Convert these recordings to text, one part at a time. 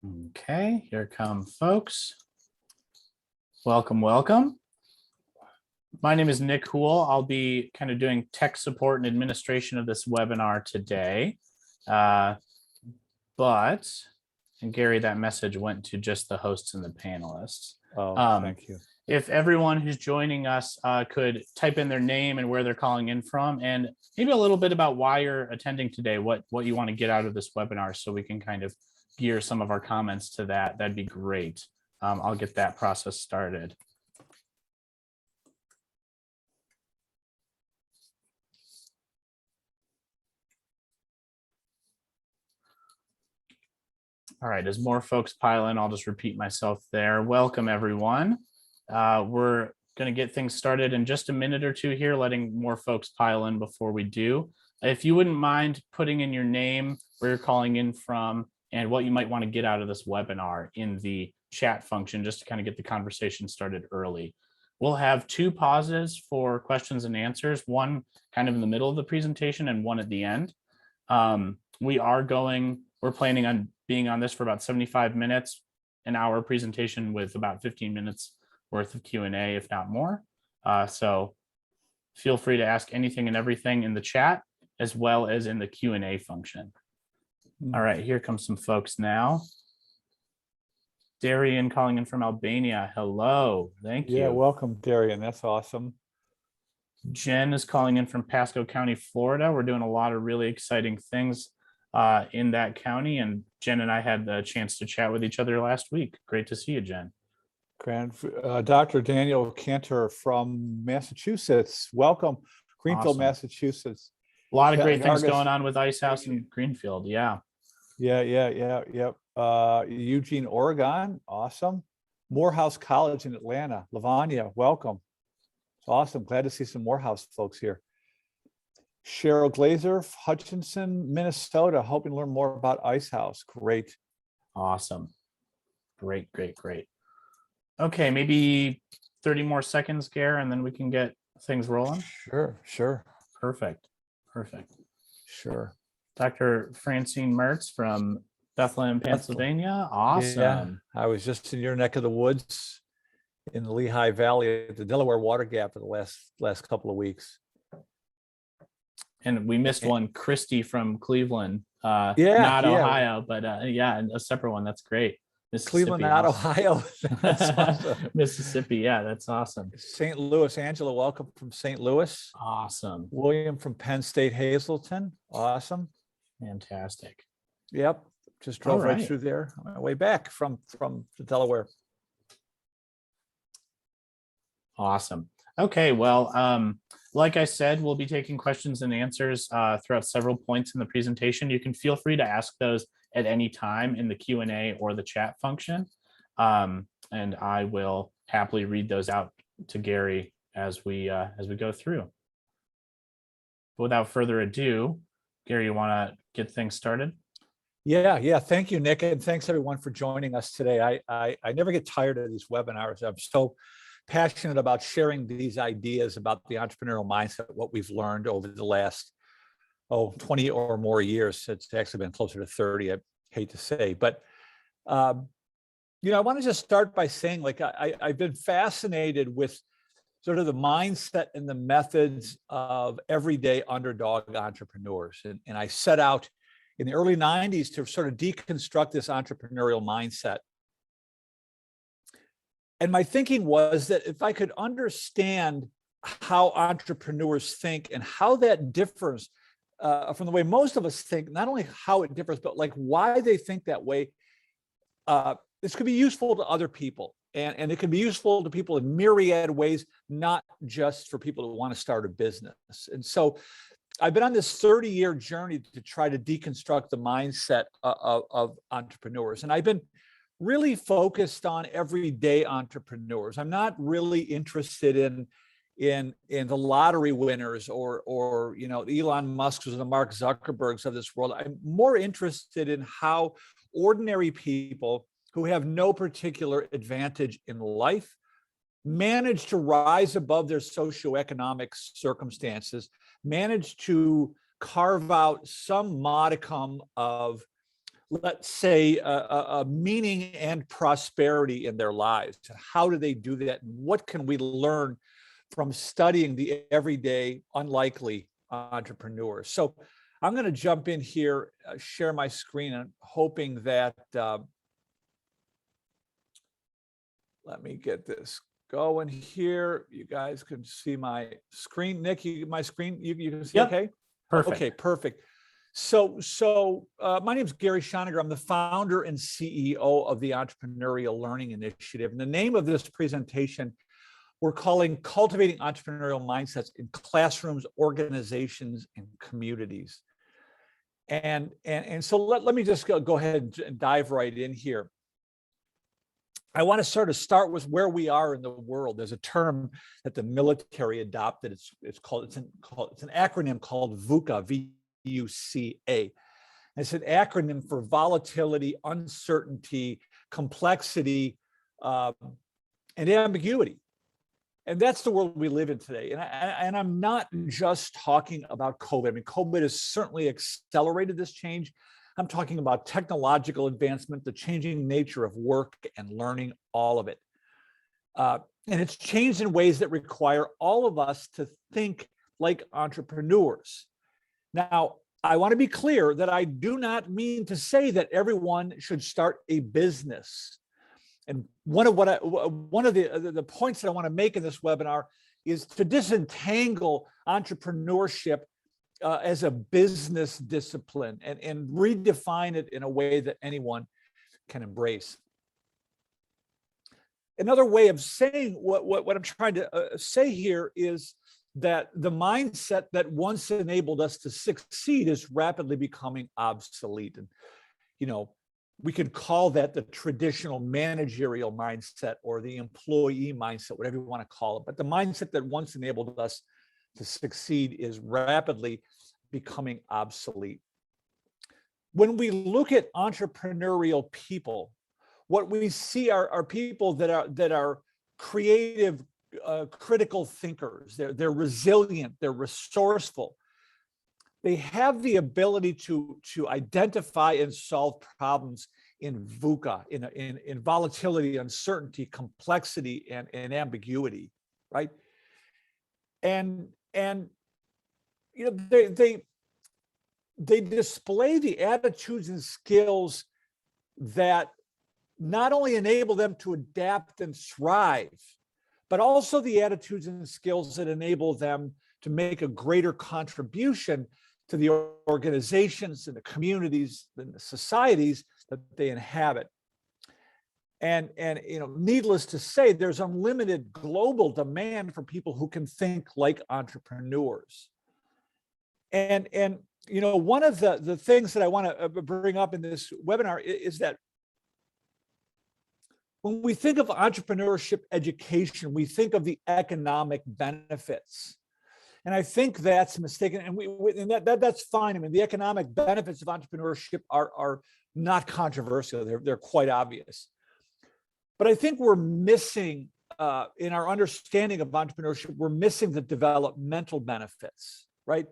Okay, here come folks. Welcome, welcome. My name is Nick Hool. I'll be kind of doing tech support and administration of this webinar today. And Gary, that message went to just the hosts and the panelists. Oh, thank you. If everyone who's joining us could type in their name and where they're calling in from, and maybe a little bit about why you're attending today, what you want to get out of this webinar, so we can kind of gear some of our comments to that, that'd be great. I'll get that process started. All right, as more folks pile in, I'll just repeat myself there. Welcome, everyone. We're going to get things started in just a minute or two here, letting more folks pile in before we do. If you wouldn't mind putting in your name, where you're calling in from, and what you might want to get out of this webinar in the chat function, just to kind of get the conversation started early. We'll have two pauses for questions and answers, one kind of in the middle of the presentation and one at the end. We're planning on being on this for about 75 minutes, an hour presentation with about 15 minutes worth of Q&A, if not more. So feel free to ask anything and everything in the chat, as well as in the Q&A function. All right, here comes some folks now. Darian calling in from Albania. Hello, thank you. Yeah, welcome, Darian. That's awesome. Jen is calling in from Pasco County, Florida. We're doing a lot of really exciting things in that county, and Jen and I had the chance to chat with each other last week. Great to see you, Jen. Dr. Daniel Cantor from Massachusetts. Welcome, Greenfield, Awesome. Massachusetts. A lot of great things going on with Ice House and Greenfield. Yeah. Eugene, Oregon. Awesome. Morehouse College in Atlanta. Lavanya, welcome. It's awesome. Glad to see some Morehouse folks here. Cheryl Glazer, Hutchinson, Minnesota, hoping to learn more about Ice House. Great. Awesome. Great. Okay, maybe 30 more seconds, Gare, and then we can get things rolling. Sure. Perfect. Sure. Dr. Francine Mertz from Bethlehem, Pennsylvania. Awesome. Yeah, I was just in your neck of the woods in the Lehigh Valley at the Delaware Water Gap for the last couple of weeks. And we missed one, Christy from Cleveland. Ohio, but a separate one. That's great. Cleveland, not Ohio. That's awesome. Mississippi. Yeah, that's awesome. St. Louis, Angela, welcome from St. Louis. Awesome. William from Penn State, Hazleton. Awesome. Fantastic. Yep. Just drove right through there on my way back from the Delaware. Awesome. Okay, well, like I said, we'll be taking questions and answers throughout several points in the presentation. You can feel free to ask those at any time in the Q&A or the chat function. And I will happily read those out to Gary as we go through. But without further ado, Gary, you want to get things started? Yeah. Thank you, Nick. And thanks everyone for joining us today. I never get tired of these webinars. I'm so passionate about sharing these ideas about the entrepreneurial mindset, what we've learned over the last 20 or more years. It's actually been closer to 30, I hate to say. But, I want to just start by saying, I've been fascinated with sort of the mindset and the methods of everyday underdog entrepreneurs. And I set out in the early 90s to sort of deconstruct this entrepreneurial mindset. And my thinking was that if I could understand how entrepreneurs think and how that differs from the way most of us think, not only how it differs, but like why they think that way, this could be useful to other people. And it can be useful to people in myriad ways, not just for people who want to start a business. And so I've been on this 30-year journey to try to deconstruct the mindset of entrepreneurs. And I've been really focused on everyday entrepreneurs. I'm not really interested in the lottery winners or Elon Musk's or the Mark Zuckerbergs of this world. I'm more interested in how ordinary people who have no particular advantage in life manage to rise above their socioeconomic circumstances, manage to carve out some modicum of let's say, a meaning and prosperity in their lives. How do they do that? And what can we learn from studying the everyday, unlikely entrepreneurs? So I'm going to jump in here, share my screen, and hoping that, let me get this going here. You guys can see my screen. Nick, my screen, you can see, Yep. Okay? Perfect. Okay, perfect. So my name is Gary Schoeniger. I'm the founder and CEO of the Entrepreneurial Learning Initiative. And the name of this presentation we're calling Cultivating Entrepreneurial Mindsets in Classrooms, Organizations, and Communities. And so let me just go ahead and dive right in here. I want to sort of start with where we are in the world. There's a term that the military adopted. It's an acronym called VUCA, VUCA. It's an acronym for volatility, uncertainty, complexity, and ambiguity. And that's the world we live in today. And I'm not just talking about COVID. I mean, COVID has certainly accelerated this change. I'm talking about technological advancement, the changing nature of work and learning, all of it. And it's changed in ways that require all of us to think like entrepreneurs. Now, I want to be clear that I do not mean to say that everyone should start a business. And one of the points that I want to make in this webinar is to disentangle entrepreneurship as a business discipline and redefine it in a way that anyone can embrace. Another way of saying what I'm trying to say here is that the mindset that once enabled us to succeed is rapidly becoming obsolete. And, we could call that the traditional managerial mindset or the employee mindset, whatever you want to call it. But the mindset that once enabled us to succeed is rapidly becoming obsolete. When we look at entrepreneurial people, what we see are people that are creative, critical thinkers. They're resilient, they're resourceful. They have the ability to identify and solve problems in VUCA, in volatility, uncertainty, complexity, and ambiguity, right? And they display the attitudes and skills that not only enable them to adapt and thrive, but also the attitudes and skills that enable them to make a greater contribution to the organizations and the communities and the societies that they inhabit. And needless to say, there's unlimited global demand for people who can think like entrepreneurs. And one of the things that I want to bring up in this webinar is that when we think of entrepreneurship education, we think of the economic benefits. And I think that's mistaken, and that's fine. I mean, the economic benefits of entrepreneurship are not controversial. They're quite obvious. But I think we're missing, in our understanding of entrepreneurship, we're missing the developmental benefits, right?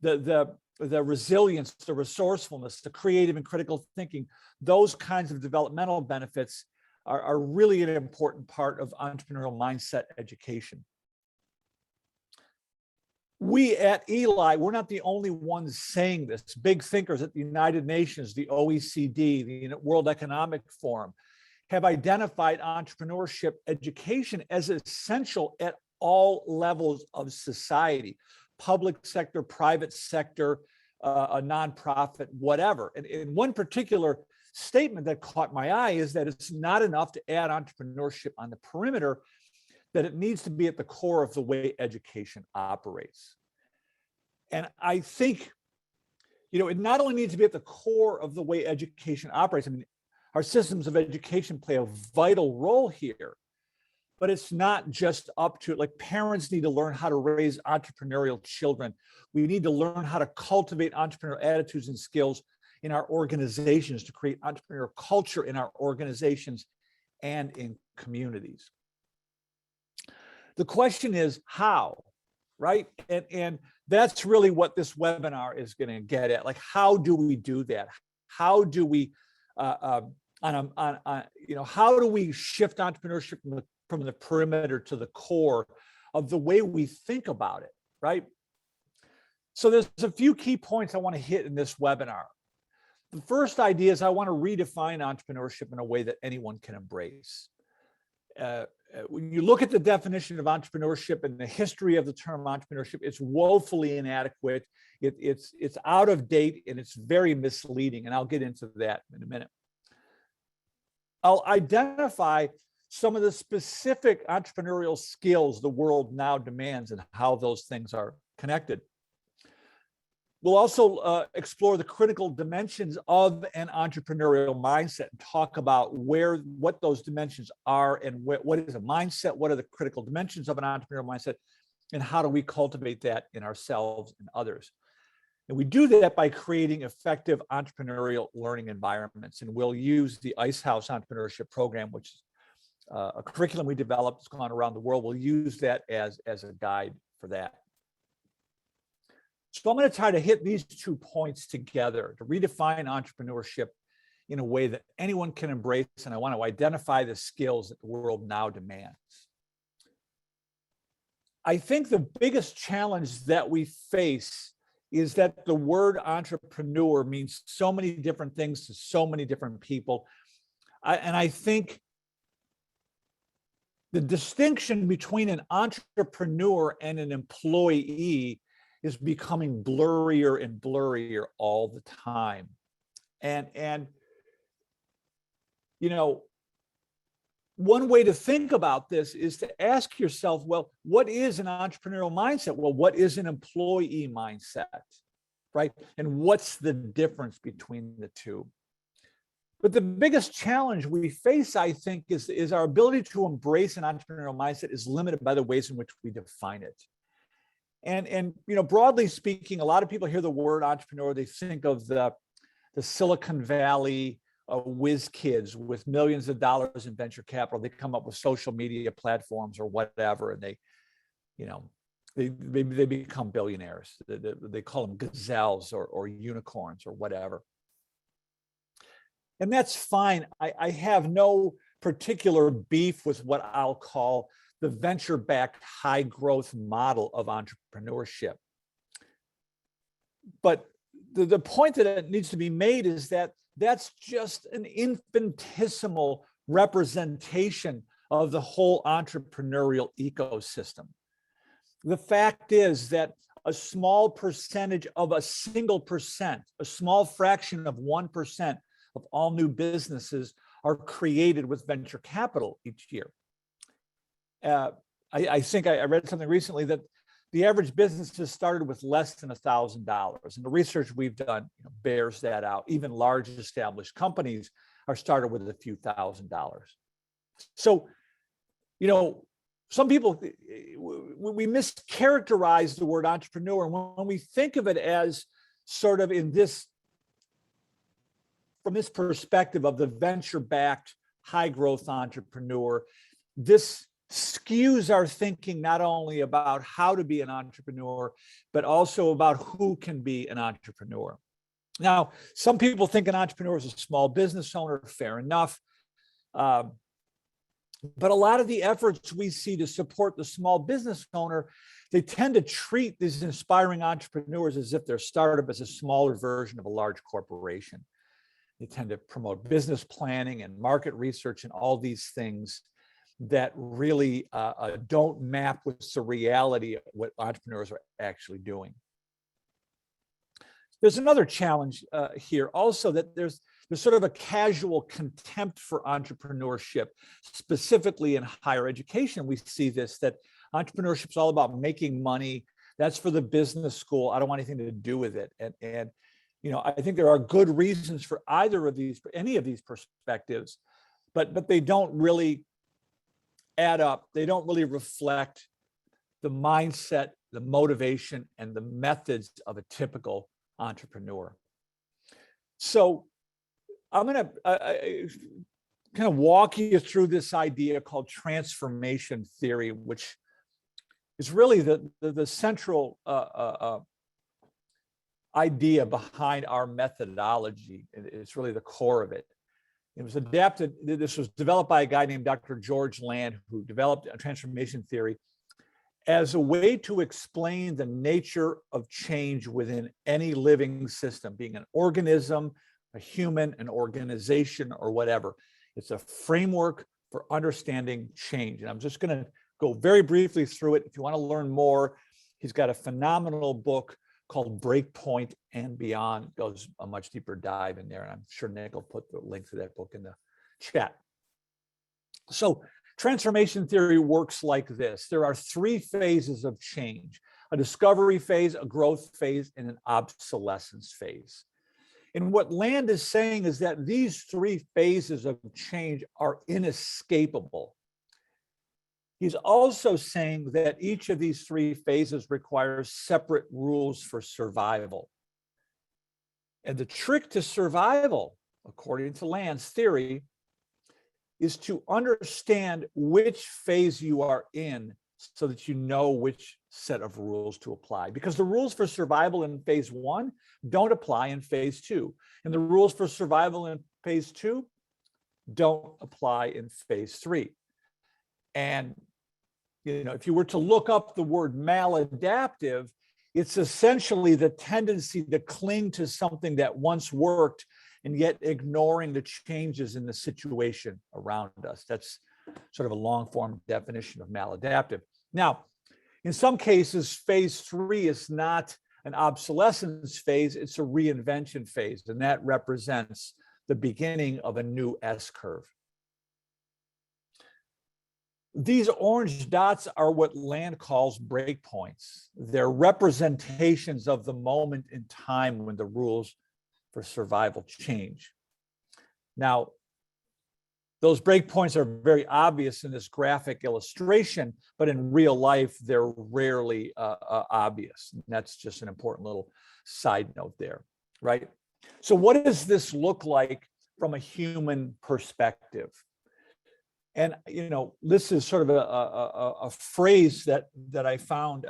The resilience, the resourcefulness, the creative and critical thinking, those kinds of developmental benefits are really an important part of entrepreneurial mindset education. We at Eli, we're not the only ones saying this. Big thinkers at the United Nations, the OECD, the World Economic Forum, have identified entrepreneurship education as essential at all levels of society, public sector, private sector, a nonprofit, whatever. And in one particular statement that caught my eye is that it's not enough to add entrepreneurship on the perimeter, that it needs to be at the core of the way education operates. And I think, it not only needs to be at the core of the way education operates. I mean, our systems of education play a vital role here, but it's not just up to, like, parents need to learn how to raise entrepreneurial children. We need to learn how to cultivate entrepreneurial attitudes and skills in our organizations to create entrepreneurial culture in our organizations and in communities. The question is how, right? And that's really what this webinar is going to get at. Like, how do we do that? how do we how do we shift entrepreneurship from the perimeter to the core of the way we think about it, right? So there's a few key points I want to hit in this webinar. The first idea is I want to redefine entrepreneurship in a way that anyone can embrace. When you look at the definition of entrepreneurship and the history of the term entrepreneurship, it's woefully inadequate. It's out of date and it's very misleading. And I'll get into that in a minute. I'll identify some of the specific entrepreneurial skills the world now demands and how those things are connected. We'll also explore the critical dimensions of an entrepreneurial mindset and talk about what those dimensions are and what is a mindset, what are the critical dimensions of an entrepreneurial mindset, and how do we cultivate that in ourselves and others. And we do that by creating effective entrepreneurial learning environments. And we'll use the Ice House Entrepreneurship Program, which is a curriculum we developed, it's gone around the world. We'll use that as a guide for that. So I'm going to try to hit these 2 points together to redefine entrepreneurship in a way that anyone can embrace. And I want to identify the skills that the world now demands. I think the biggest challenge that we face is that the word entrepreneur means so many different things to so many different people. And I think the distinction between an entrepreneur and an employee is becoming blurrier and blurrier all the time. And one way to think about this is to ask yourself, well, what is an entrepreneurial mindset? Well, what is an employee mindset, right? And what's the difference between the two? But the biggest challenge we face, I think, is our ability to embrace an entrepreneurial mindset is limited by the ways in which we define it. And broadly speaking, a lot of people hear the word entrepreneur, they think of the Silicon Valley whiz kids with millions of dollars in venture capital. They come up with social media platforms or whatever, and they become billionaires. They call them gazelles or unicorns or whatever. And that's fine. I have no particular beef with what I'll call the venture-backed high growth model of entrepreneurship. But the point that needs to be made is that that's just an infinitesimal representation of the whole entrepreneurial ecosystem. The fact is that a small percentage of a single percent, a small fraction of 1% of all new businesses are created with venture capital each year. I think I read something recently that the average business has started with less than $1,000. And the research we've done bears that out. Even large established companies are started with a few $1,000s. So, some people, we mischaracterize the word entrepreneur. And when we think of it as sort of from this perspective of the venture-backed high growth entrepreneur, this skews our thinking not only about how to be an entrepreneur, but also about who can be an entrepreneur. Now, some people think an entrepreneur is a small business owner, fair enough. But a lot of the efforts we see to support the small business owner, they tend to treat these inspiring entrepreneurs as if their startup is a smaller version of a large corporation. They tend to promote business planning and market research and all these things that really don't map with the reality of what entrepreneurs are actually doing. There's another challenge here also, that there's sort of a casual contempt for entrepreneurship, specifically in higher education. We see this, that entrepreneurship is all about making money. That's for the business school. I don't want anything to do with it. And I think there are good reasons for any of these perspectives, but they don't really add up. They don't really reflect the mindset, the motivation, and the methods of a typical entrepreneur. So I'm going to kind of walk you through this idea called transformation theory, which is really the central idea behind our methodology. It's really the core of it. It was adapted. This was developed by a guy named Dr. George Land, who developed a transformation theory as a way to explain the nature of change within any living system, being an organism, a human, an organization, or whatever. It's a framework for understanding change. And I'm just going to go very briefly through it. If you want to learn more, he's got a phenomenal book called Breakpoint and Beyond. It goes a much deeper dive in there. And I'm sure Nick will put the link to that book in the chat. So transformation theory works like this. There are 3 phases of change: a discovery phase, a growth phase, and an obsolescence phase. And what Land is saying is that these 3 phases of change are inescapable. He's also saying that each of these 3 phases requires separate rules for survival. And the trick to survival, according to Land's theory, is to understand which phase you are in so that you know which set of rules to apply. Because the rules for survival in phase 1 don't apply in phase 2. And the rules for survival in phase 2 don't apply in phase 3. And if you were to look up the word maladaptive, it's essentially the tendency to cling to something that once worked and yet ignoring the changes in the situation around us. That's sort of a long form definition of maladaptive. Now, in some cases, phase 3 is not an obsolescence phase, it's a reinvention phase, and that represents the beginning of a new S curve. These orange dots are what Land calls breakpoints. They're representations of the moment in time when the rules for survival change. Now, those breakpoints are very obvious in this graphic illustration, but in real life, they're rarely obvious. And that's just an important little side note there, right? So what does this look like from a human perspective? And this is sort of a phrase that I found.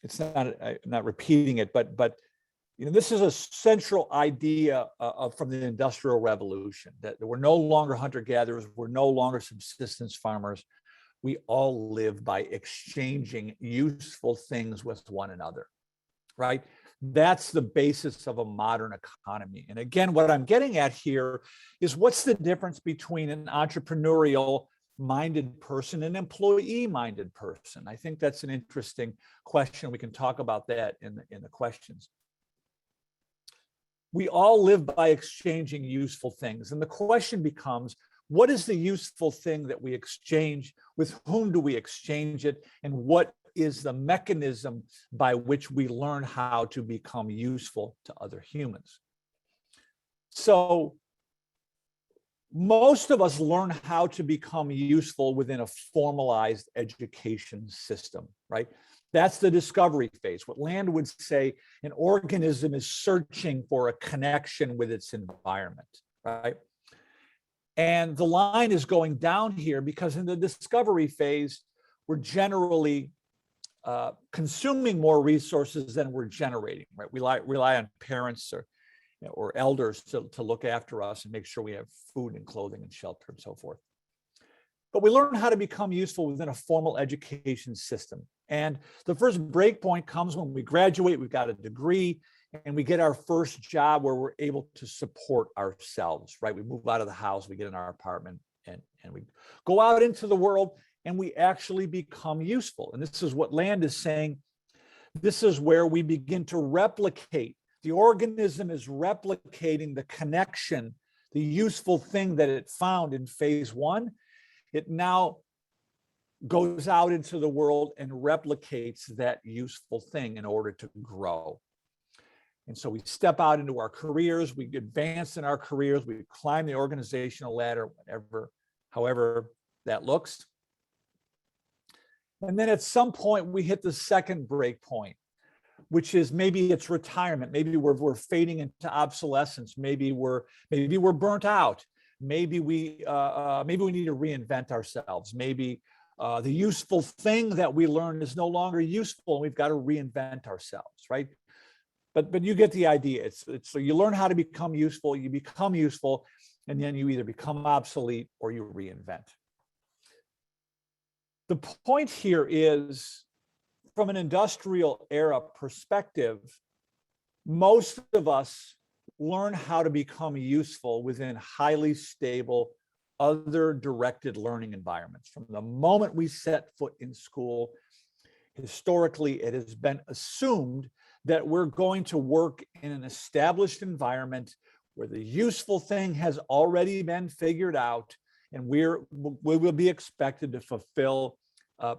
It's not. I'm not repeating it, but this is a central idea from the Industrial Revolution, that we're no longer hunter-gatherers, we're no longer subsistence farmers. We all live by exchanging useful things with one another, right? That's the basis of a modern economy. And again, what I'm getting at here is, what's the difference between an entrepreneurial minded person and employee minded person? I think that's an interesting question. We can talk about that in the questions. We all live by exchanging useful things. And the question becomes, what is the useful thing that we exchange? With whom do we exchange it? And what is the mechanism by which we learn how to become useful to other humans? So most of us learn how to become useful within a formalized education system, right? That's the discovery phase. What Land would say, an organism is searching for a connection with its environment, right? And the line is going down here because in the discovery phase, we're generally consuming more resources than we're generating, right? We rely on parents or elders to look after us and make sure we have food and clothing and shelter and so forth. But we learn how to become useful within a formal education system. And the first breakpoint comes when we graduate, we've got a degree, and we get our first job where we're able to support ourselves, right? We move out of the house, we get in our apartment, and we go out into the world, and we actually become useful. And this is what Land is saying. This is where we begin to replicate. The organism is replicating the connection, the useful thing that it found in phase 1. It now goes out into the world and replicates that useful thing in order to grow. And so we step out into our careers, we advance in our careers, we climb the organizational ladder, however that looks. And then at some point we hit the second break point, which is maybe it's retirement. Maybe we're fading into obsolescence. Maybe we're burnt out. Maybe we need to reinvent ourselves. Maybe the useful thing that we learned is no longer useful, and we've got to reinvent ourselves, right? but you get the idea. It's so you learn how to become useful, you become useful, and then you either become obsolete or you reinvent. The point here is, from an industrial era perspective, most of us learn how to become useful within highly stable, other directed learning environments. From the moment we set foot in school, historically, it has been assumed that we're going to work in an established environment where the useful thing has already been figured out, and we will be expected to fulfill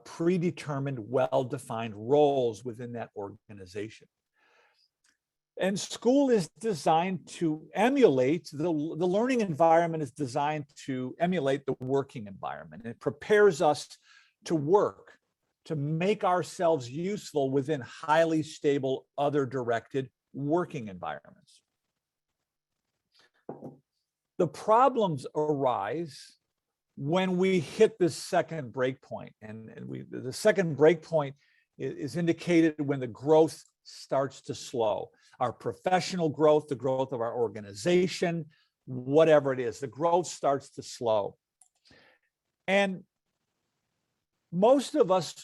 predetermined, well-defined roles within that organization. And school is designed to emulate, the learning environment is designed to emulate the working environment. It prepares us to work, to make ourselves useful within highly stable, other directed working environments. The problems arise when we hit this second break point. And the second break point is indicated when the growth starts to slow. Our professional growth, the growth of our organization, whatever it is, the growth starts to slow. And most of us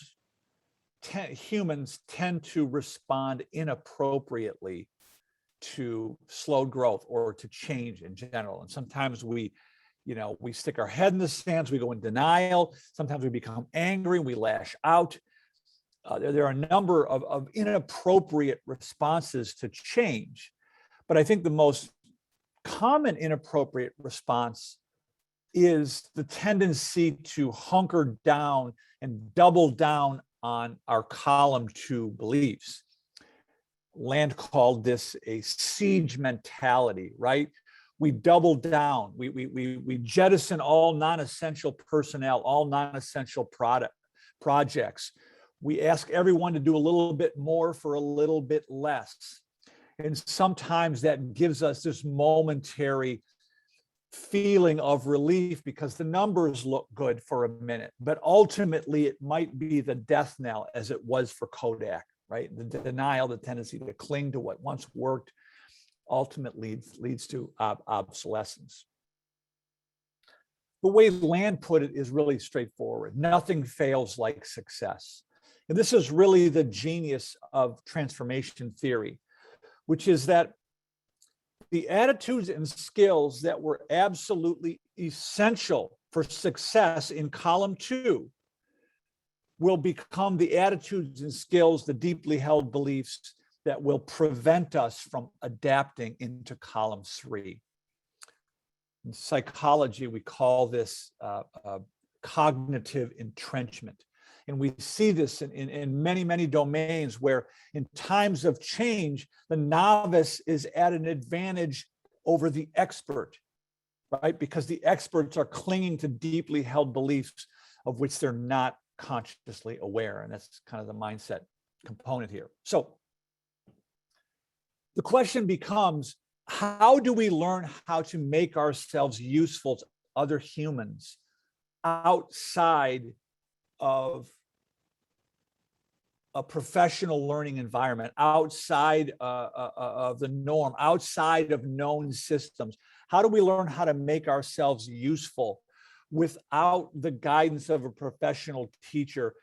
humans tend to respond inappropriately to slowed growth or to change in general. And sometimes we stick our head in the sands, we go in denial. Sometimes we become angry, we lash out. There are a number of inappropriate responses to change. But I think the most common inappropriate response is the tendency to hunker down and double down on our column 2 beliefs. Land called this a siege mentality, right? We double down, we jettison all non-essential personnel, all non-essential projects. We ask everyone to do a little bit more for a little bit less. And sometimes that gives us this momentary feeling of relief because the numbers look good for a minute, but ultimately it might be the death knell, as it was for Kodak, right? The denial, the tendency to cling to what once worked, ultimately leads to obsolescence. The way Land put it is really straightforward. Nothing fails like success. And this is really the genius of transformation theory, which is that the attitudes and skills that were absolutely essential for success in column 2 will become the attitudes and skills, the deeply held beliefs that will prevent us from adapting into column 3. In psychology, we call this cognitive entrenchment. And we see this in many, many domains where in times of change, the novice is at an advantage over the expert, right? Because the experts are clinging to deeply held beliefs of which they're not consciously aware. And that's kind of the mindset component here. So the question becomes, how do we learn how to make ourselves useful to other humans outside of a professional learning environment, outside of the norm, outside of known systems? How do we learn how to make ourselves useful without the guidance of a professional teacher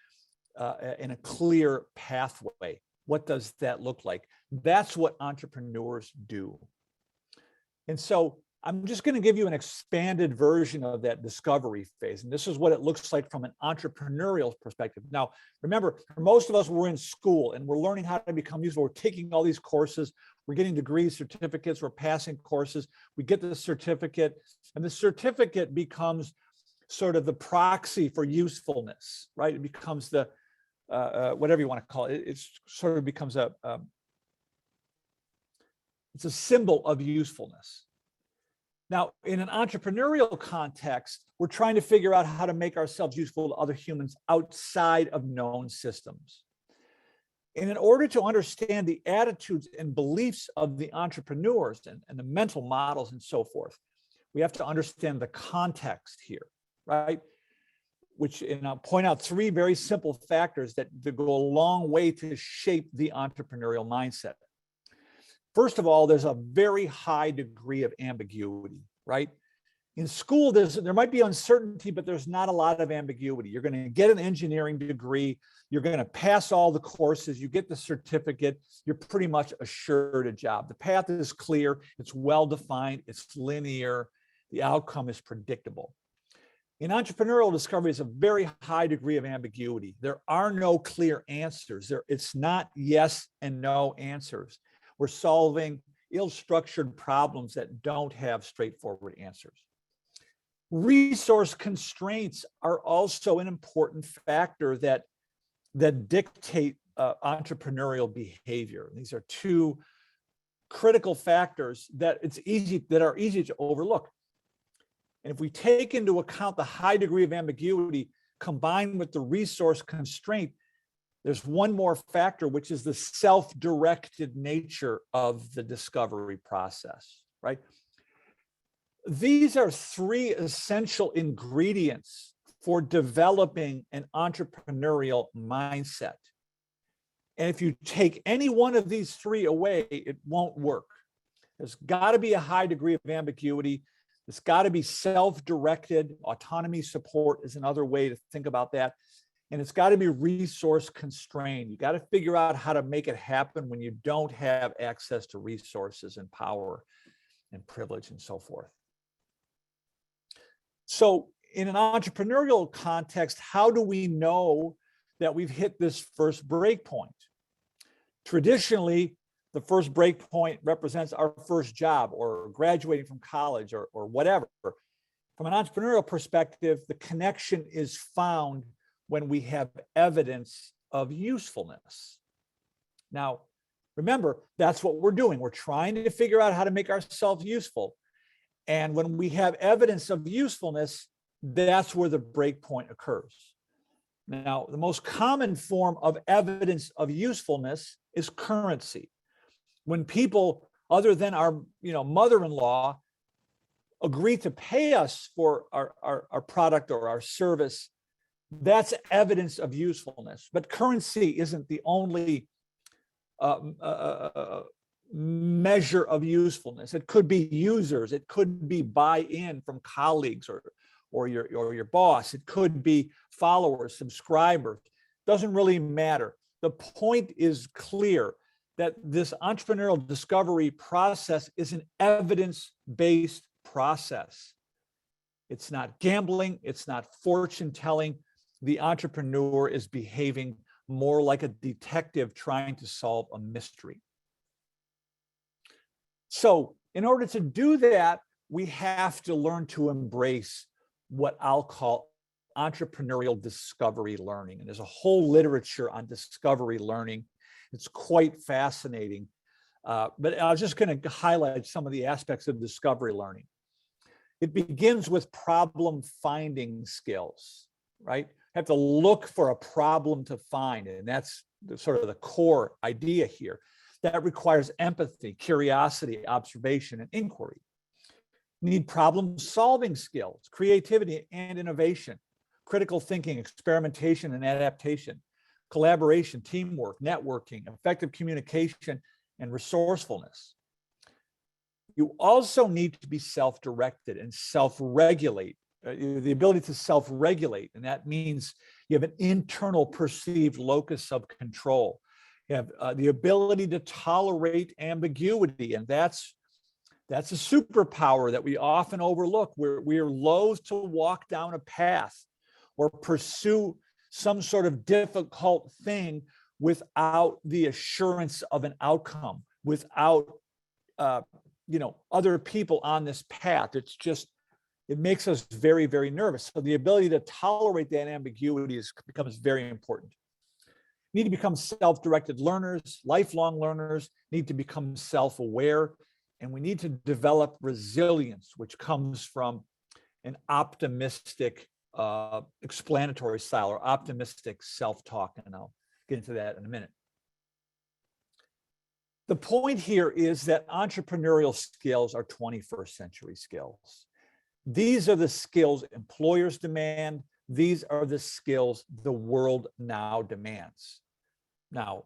in a clear pathway? What does that look like? That's what entrepreneurs do. And so I'm just going to give you an expanded version of that discovery phase. And this is what it looks like from an entrepreneurial perspective. Now, remember, for most of us, we're in school and we're learning how to become useful. We're taking all these courses, we're getting degrees, certificates, we're passing courses, we get the certificate, and the certificate becomes sort of the proxy for usefulness, right? It becomes the, whatever you want to call it, it sort of becomes it's a symbol of usefulness. Now, in an entrepreneurial context, we're trying to figure out how to make ourselves useful to other humans outside of known systems. And in order to understand the attitudes and beliefs of the entrepreneurs and the mental models and so forth, we have to understand the context here, right? And I'll point out 3 very simple factors that go a long way to shape the entrepreneurial mindset. First of all, there's a very high degree of ambiguity, right? In school, there might be uncertainty, but there's not a lot of ambiguity. You're going to get an engineering degree. You're going to pass all the courses. You get the certificate. You're pretty much assured a job. The path is clear. It's well-defined. It's linear. The outcome is predictable. In entrepreneurial discovery, it's a very high degree of ambiguity. There are no clear answers. It's not yes and no answers. We're solving ill-structured problems that don't have straightforward answers. Resource constraints are also an important factor that dictate entrepreneurial behavior. These are two critical factors that are easy to overlook. And if we take into account the high degree of ambiguity combined with the resource constraint, there's one more factor, which is the self-directed nature of the discovery process, right? These are three essential ingredients for developing an entrepreneurial mindset. And if you take any one of these three away, it won't work. There's got to be a high degree of ambiguity. There's got to be self-directed. Autonomy support is another way to think about that. And it's got to be resource constrained. You got to figure out how to make it happen when you don't have access to resources and power and privilege and so forth. So in an entrepreneurial context, how do we know that we've hit this first break point? Traditionally, the first break point represents our first job or graduating from college or whatever. From an entrepreneurial perspective, the connection is found when we have evidence of usefulness. Now, remember, that's what we're doing. We're trying to figure out how to make ourselves useful. And when we have evidence of usefulness, that's where the break point occurs. Now, the most common form of evidence of usefulness is currency. When people, other than our mother-in-law, agree to pay us for our product or our service, that's evidence of usefulness. But currency isn't the only measure of usefulness. It could be users. It could be buy-in from colleagues or your boss. It could be followers, subscribers. Doesn't really matter. The point is clear that this entrepreneurial discovery process is an evidence-based process. It's not gambling. It's not fortune telling. The entrepreneur is behaving more like a detective trying to solve a mystery. So in order to do that, we have to learn to embrace what I'll call entrepreneurial discovery learning. And there's a whole literature on discovery learning. It's quite fascinating. But I was just going to highlight some of the aspects of discovery learning. It begins with problem finding skills, right? You have to look for a problem to find. And that's sort of the core idea here. That requires empathy, curiosity, observation, and inquiry. You need problem-solving skills, creativity and innovation, critical thinking, experimentation and adaptation, collaboration, teamwork, networking, effective communication, and resourcefulness. You also need to be self-directed and self-regulate, the ability to self-regulate, and that means you have an internal perceived locus of control. You have the ability to tolerate ambiguity, and that's a superpower that we often overlook. We're loath to walk down a path or pursue some sort of difficult thing without the assurance of an outcome, without other people on this path. It makes us very, very nervous. So the ability to tolerate that ambiguity becomes very important. Need to become self-directed learners, lifelong learners, need to become self-aware, and we need to develop resilience, which comes from an optimistic explanatory style or optimistic self-talk, and I'll get into that in a minute. The point here is that entrepreneurial skills are 21st century skills. These are the skills employers demand. These are the skills the world now demands. Now,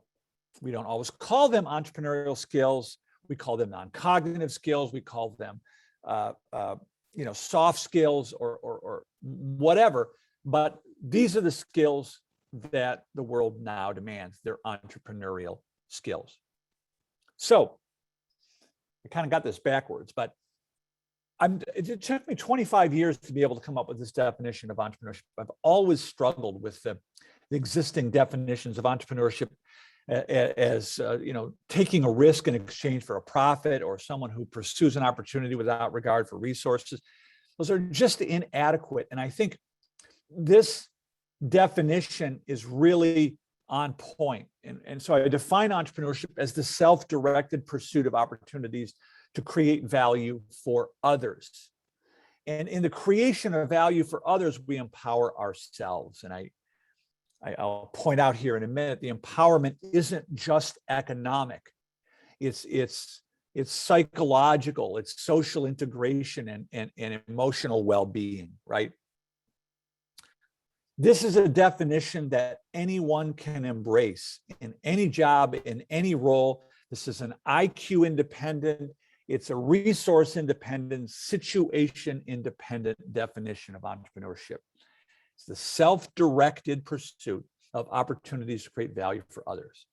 we don't always call them entrepreneurial skills. We call them non-cognitive skills. We call them, soft skills or whatever. But these are the skills that the world now demands. They're entrepreneurial skills. So I kind of got this backwards, but it took me 25 years to be able to come up with this definition of entrepreneurship. I've always struggled with the existing definitions of entrepreneurship as taking a risk in exchange for a profit, or someone who pursues an opportunity without regard for resources. Those are just inadequate. And I think this definition is really on point. And so I define entrepreneurship as the self-directed pursuit of opportunities to create value for others. And in the creation of value for others, we empower ourselves. And I'll point out here in a minute, the empowerment isn't just economic. It's psychological, it's social integration and emotional well-being, right? This is a definition that anyone can embrace in any job, in any role. This is an IQ independent, it's a resource independent, situation independent definition of entrepreneurship. It's the self-directed pursuit of opportunities to create value for others.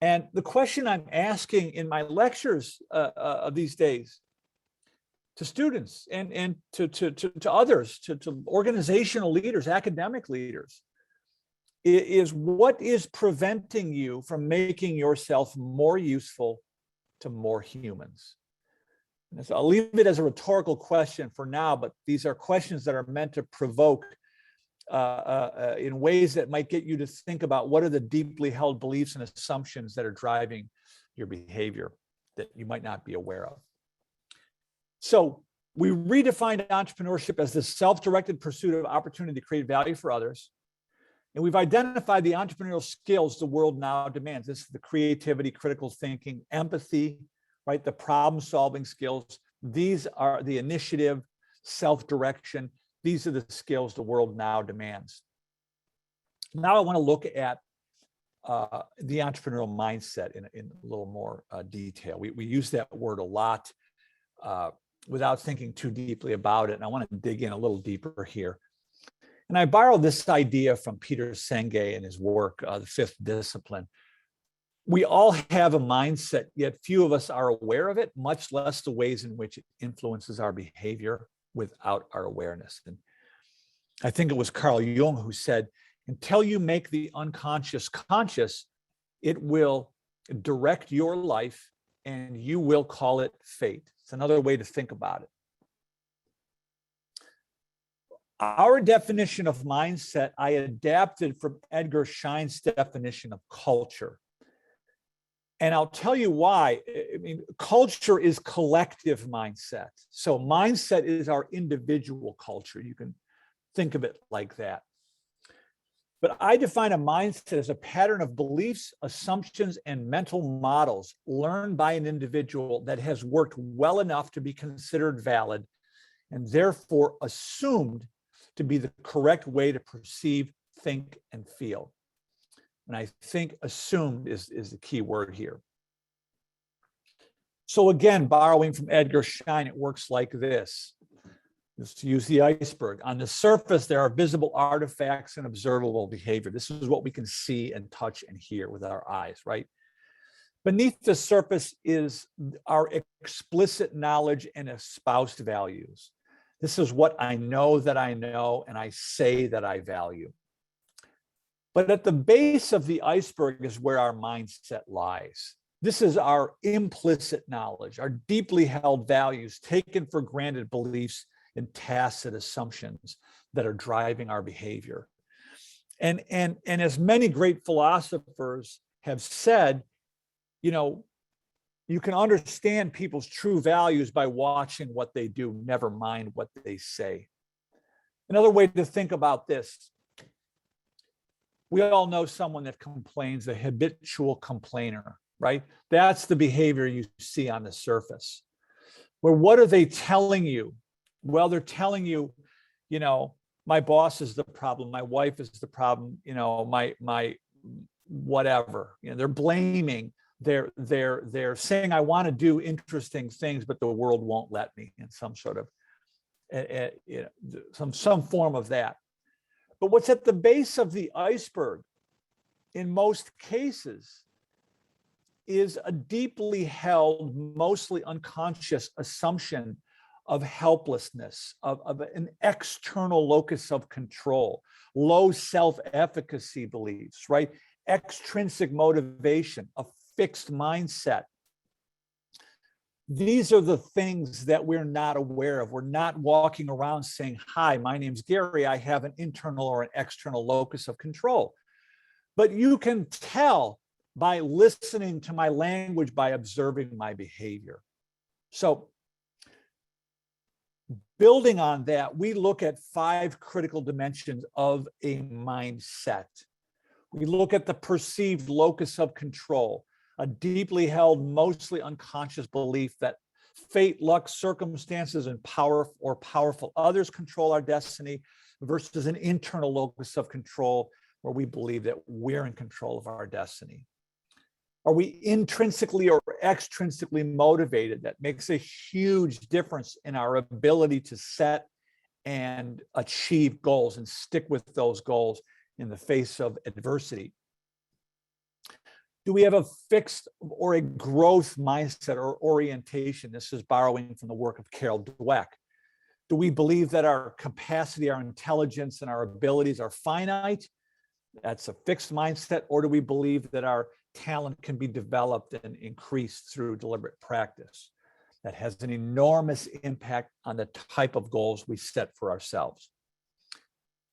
And the question I'm asking in my lectures of these days to students and to others, to organizational leaders, academic leaders, is what is preventing you from making yourself more useful to more humans? And so I'll leave it as a rhetorical question for now, but these are questions that are meant to provoke in ways that might get you to think about what are the deeply held beliefs and assumptions that are driving your behavior that you might not be aware of. So we redefined entrepreneurship as the self-directed pursuit of opportunity to create value for others. And we've identified the entrepreneurial skills the world now demands. This is the creativity, critical thinking, empathy, right? The problem-solving skills. These are the initiative, self-direction. These are the skills the world now demands. Now I want to look at the entrepreneurial mindset in a little more detail. We use that word a lot without thinking too deeply about it. And I want to dig in a little deeper here. And I borrowed this idea from Peter Senge in his work, The Fifth Discipline. We all have a mindset, yet few of us are aware of it, much less the ways in which it influences our behavior without our awareness. And I think it was Carl Jung who said, until you make the unconscious conscious, it will direct your life and you will call it fate. It's another way to think about it. Our definition of mindset, I adapted from Edgar Schein's definition of culture. And I'll tell you why. I mean, culture is collective mindset. So mindset is our individual culture. You can think of it like that. But I define a mindset as a pattern of beliefs, assumptions, and mental models learned by an individual that has worked well enough to be considered valid and therefore assumed to be the correct way to perceive, think, and feel. And I think assumed is the key word here. So again, borrowing from Edgar Schein, it works like this. Just to use the iceberg. On the surface, there are visible artifacts and observable behavior. This is what we can see and touch and hear with our eyes, right? Beneath the surface is our explicit knowledge and espoused values. This is what I know and I say that I value. But at the base of the iceberg is where our mindset lies. This is our implicit knowledge, our deeply held values, taken for granted beliefs and tacit assumptions that are driving our behavior. And as many great philosophers have said, you can understand people's true values by watching what they do, never mind what they say. Another way to think about this, we all know someone that complains, a habitual complainer, right? That's the behavior you see on the surface. Where what are they telling you? Well, they're telling you, my boss is the problem, my wife is the problem, my whatever. They're blaming they're saying, I want to do interesting things, but the world won't let me, in some sort of some form of that. But what's at the base of the iceberg in most cases is a deeply held, mostly unconscious assumption of helplessness, of an external locus of control, low self-efficacy beliefs, right? Extrinsic motivation, a fixed mindset. These are the things that we're not aware of. We're not walking around saying, hi, my name's Gary. I have an internal or an external locus of control. But you can tell by listening to my language, by observing my behavior. So building on that, we look at 5 critical dimensions of a mindset. We look at the perceived locus of control, a deeply held, mostly unconscious belief that fate, luck, circumstances, and powerful others control our destiny, versus an internal locus of control where we believe that we're in control of our destiny. Are we intrinsically or extrinsically motivated? That makes a huge difference in our ability to set and achieve goals and stick with those goals in the face of adversity. Do we have a fixed or a growth mindset or orientation? This is borrowing from the work of Carol Dweck. Do we believe that our capacity, our intelligence, and our abilities are finite? That's a fixed mindset. Or do we believe that our talent can be developed and increased through deliberate practice? That has an enormous impact on the type of goals we set for ourselves.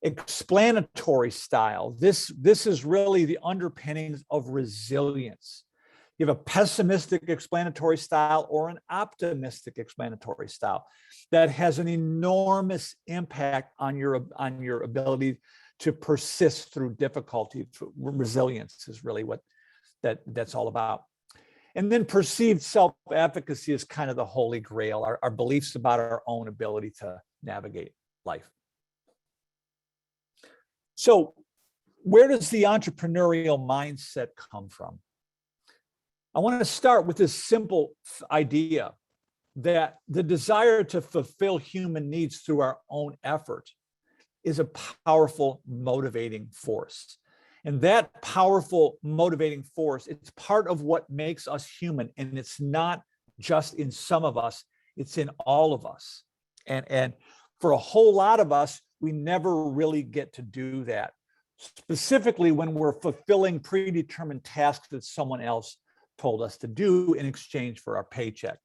Explanatory style. This is really the underpinnings of resilience. You have a pessimistic explanatory style or an optimistic explanatory style that has an enormous impact on your ability to persist through difficulty. Resilience is really what that's all about. And then perceived self-efficacy is kind of the holy grail, our beliefs about our own ability to navigate life. So where does the entrepreneurial mindset come from? I want to start with this simple idea that the desire to fulfill human needs through our own effort is a powerful motivating force. And that powerful motivating force, it's part of what makes us human. And it's not just in some of us, it's in all of us. And for a whole lot of us, we never really get to do that, specifically when we're fulfilling predetermined tasks that someone else told us to do in exchange for our paycheck.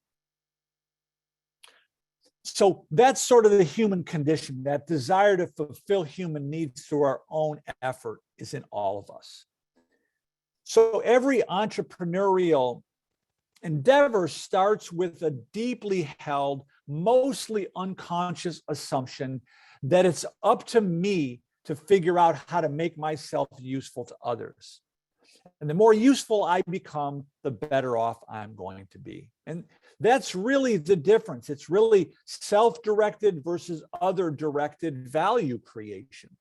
So that's sort of the human condition. That desire to fulfill human needs through our own effort is in all of us. So every entrepreneurial endeavor starts with a deeply held, mostly unconscious assumption that it's up to me to figure out how to make myself useful to others. And the more useful I become, the better off I'm going to be. And that's really the difference. It's really self-directed versus other-directed value creation.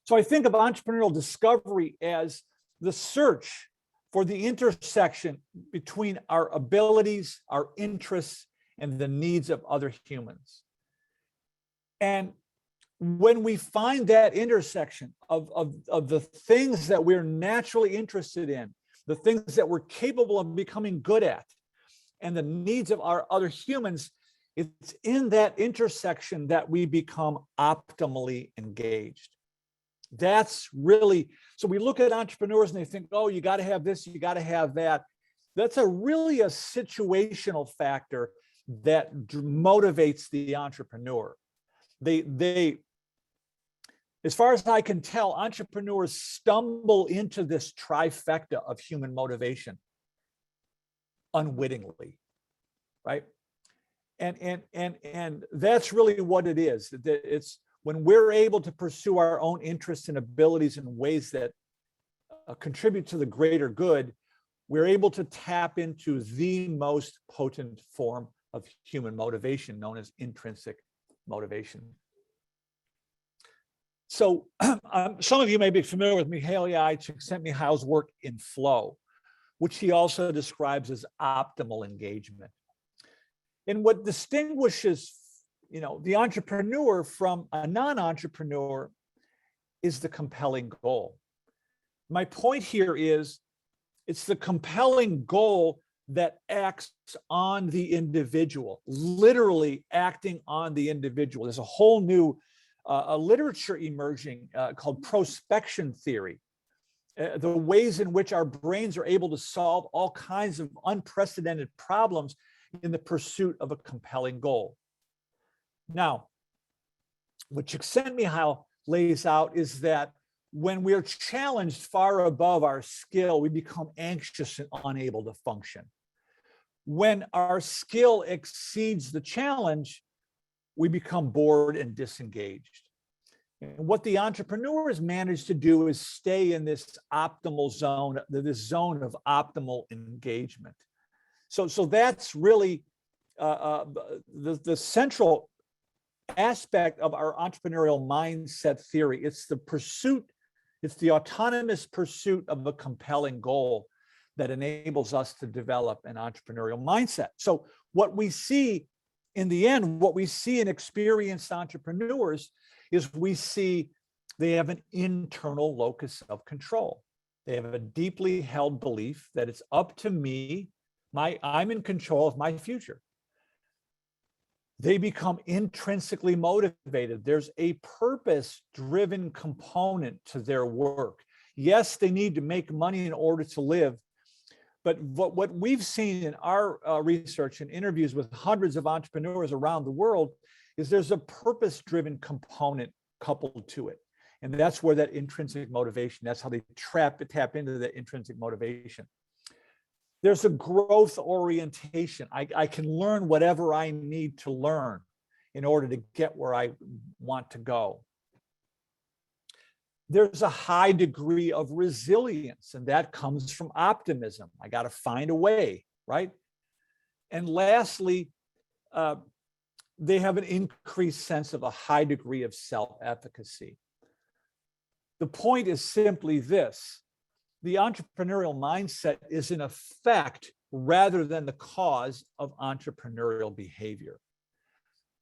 So I think of entrepreneurial discovery as the search for the intersection between our abilities, our interests, and the needs of other humans. And when we find that intersection of the things that we're naturally interested in, the things that we're capable of becoming good at, and the needs of our other humans, it's in that intersection that we become optimally engaged. That's really, so we look at entrepreneurs and they think, oh, you got to have this, you got to have that. That's really a situational factor that motivates the entrepreneur. They, as far as I can tell, entrepreneurs stumble into this trifecta of human motivation unwittingly, right? And that's really what it is. It's when we're able to pursue our own interests and abilities in ways that contribute to the greater good, we're able to tap into the most potent form of human motivation, known as intrinsic motivation. So some of you may be familiar with Mihaly Csikszentmihalyi's work in flow, which he also describes as optimal engagement. And what distinguishes, the entrepreneur from a non-entrepreneur is the compelling goal. My point here is it's the compelling goal that acts on the individual, literally acting on the individual. There's a whole new literature emerging called prospection theory. The ways in which our brains are able to solve all kinds of unprecedented problems in the pursuit of a compelling goal. Now, what Csikszentmihalyi lays out is that when we're challenged far above our skill, we become anxious and unable to function. When our skill exceeds the challenge, we become bored and disengaged. And what the entrepreneurs manage to do is stay in this optimal zone, this zone of optimal engagement. So that's really the central aspect of our entrepreneurial mindset theory. It's the autonomous pursuit of a compelling goal that enables us to develop an entrepreneurial mindset. So what we see in the end, what we see in experienced entrepreneurs is we see they have an internal locus of control. They have a deeply held belief that it's up to me, I'm in control of my future. They become intrinsically motivated. There's a purpose-driven component to their work. Yes, they need to make money in order to live, but what we've seen in our research and interviews with hundreds of entrepreneurs around the world is there's a purpose-driven component coupled to it. And that's where that intrinsic motivation, that's how they tap into that intrinsic motivation. There's a growth orientation. I can learn whatever I need to learn in order to get where I want to go. There's a high degree of resilience, and that comes from optimism. I got to find a way, right? And lastly, they have an increased sense of a high degree of self-efficacy. The point is simply this: the entrepreneurial mindset is an effect rather than the cause of entrepreneurial behavior.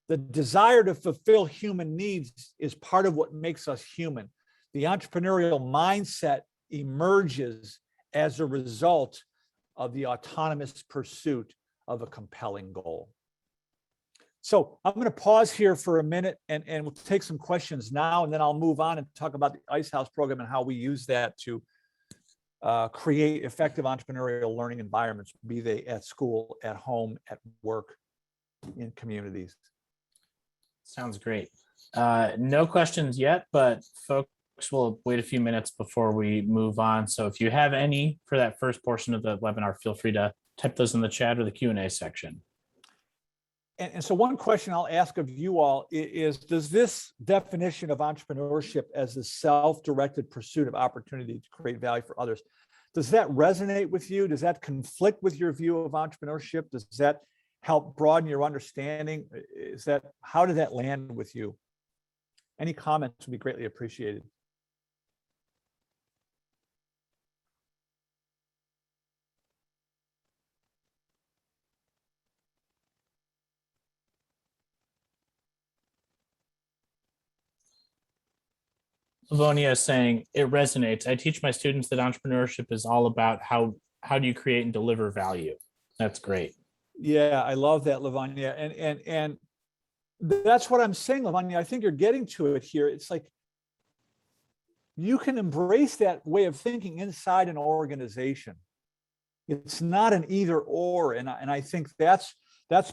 The desire to fulfill human needs is part of what makes us human. The entrepreneurial mindset emerges as a result of the autonomous pursuit of a compelling goal. So I'm going to pause here for a minute and we'll take some questions now, and then I'll move on and talk about the Ice House program and how we use that to create effective entrepreneurial learning environments, be they at school, at home, at work, in communities. Sounds great. No questions yet, but folks, we'll wait a few minutes before we move on. So if you have any for that first portion of the webinar, feel free to type those in the chat or the Q&A section. And so one question I'll ask of you all is, does this definition of entrepreneurship as the self-directed pursuit of opportunity to create value for others, does that resonate with you? Does that conflict with your view of entrepreneurship? Does that help broaden your understanding? How did that land with you? Any comments would be greatly appreciated. Livonia is saying it resonates. I teach my students that entrepreneurship is all about how do you create and deliver value. That's great. Yeah, I love that, Livonia. And that's what I'm saying, Livonia. I think you're getting to it here. It's like you can embrace that way of thinking inside an organization. It's not an either or, and I think that's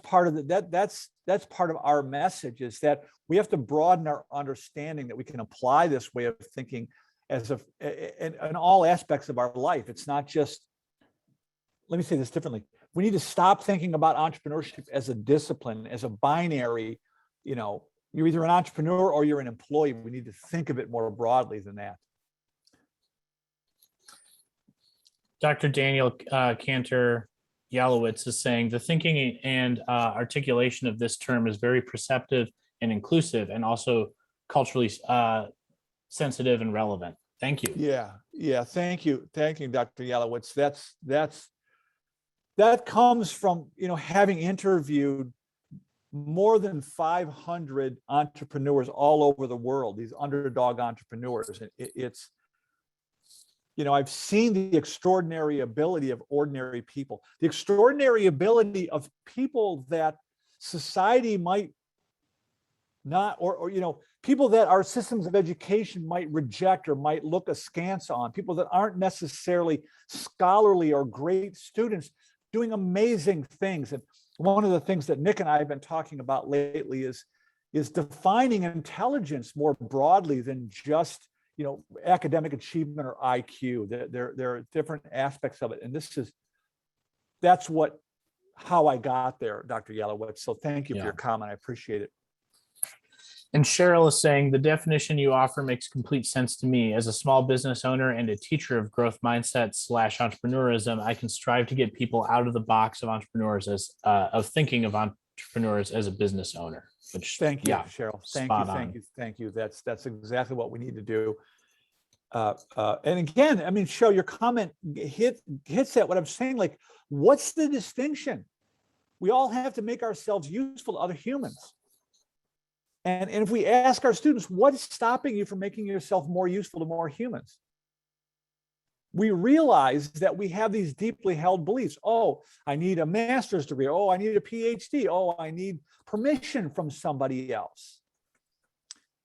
part of that's part of our message, is that we have to broaden our understanding that we can apply this way of thinking in all aspects of our life. It's not just, let me say this differently. We need to stop thinking about entrepreneurship as a discipline, as a binary, you're either an entrepreneur or you're an employee. We need to think of it more broadly than that. Dr. Daniel Cantor Yalowitz is saying the thinking and articulation of this term is very perceptive and inclusive, and also culturally sensitive and relevant. Thank you. Yeah. Thank you, Dr. Yalowitz. That comes from having interviewed more than 500 entrepreneurs all over the world. These underdog entrepreneurs. It's I've seen the extraordinary ability of ordinary people, the extraordinary ability of people that society might not, or people that our systems of education might reject or might look askance on, people that aren't necessarily scholarly or great students, doing amazing things. And one of the things that Nick and I have been talking about lately is defining intelligence more broadly than just academic achievement or IQ. There are different aspects of it, and that's how I got there, Dr. Yalowitz. So thank you for your comment. I appreciate it. And Cheryl is saying, the definition you offer makes complete sense to me. As a small business owner and a teacher of growth mindset / entrepreneurism, I can strive to get people out of the box of entrepreneurs of thinking of entrepreneurs as a business owner. Which, thank you, Cheryl. Thank you. That's exactly what we need to do. And again, Cheryl, your comment hits at what I'm saying. Like, what's the distinction? We all have to make ourselves useful to other humans. And if we ask our students, what's stopping you from making yourself more useful to more humans? We realize that we have these deeply held beliefs. Oh, I need a master's degree. Oh, I need a PhD. Oh, I need permission from somebody else.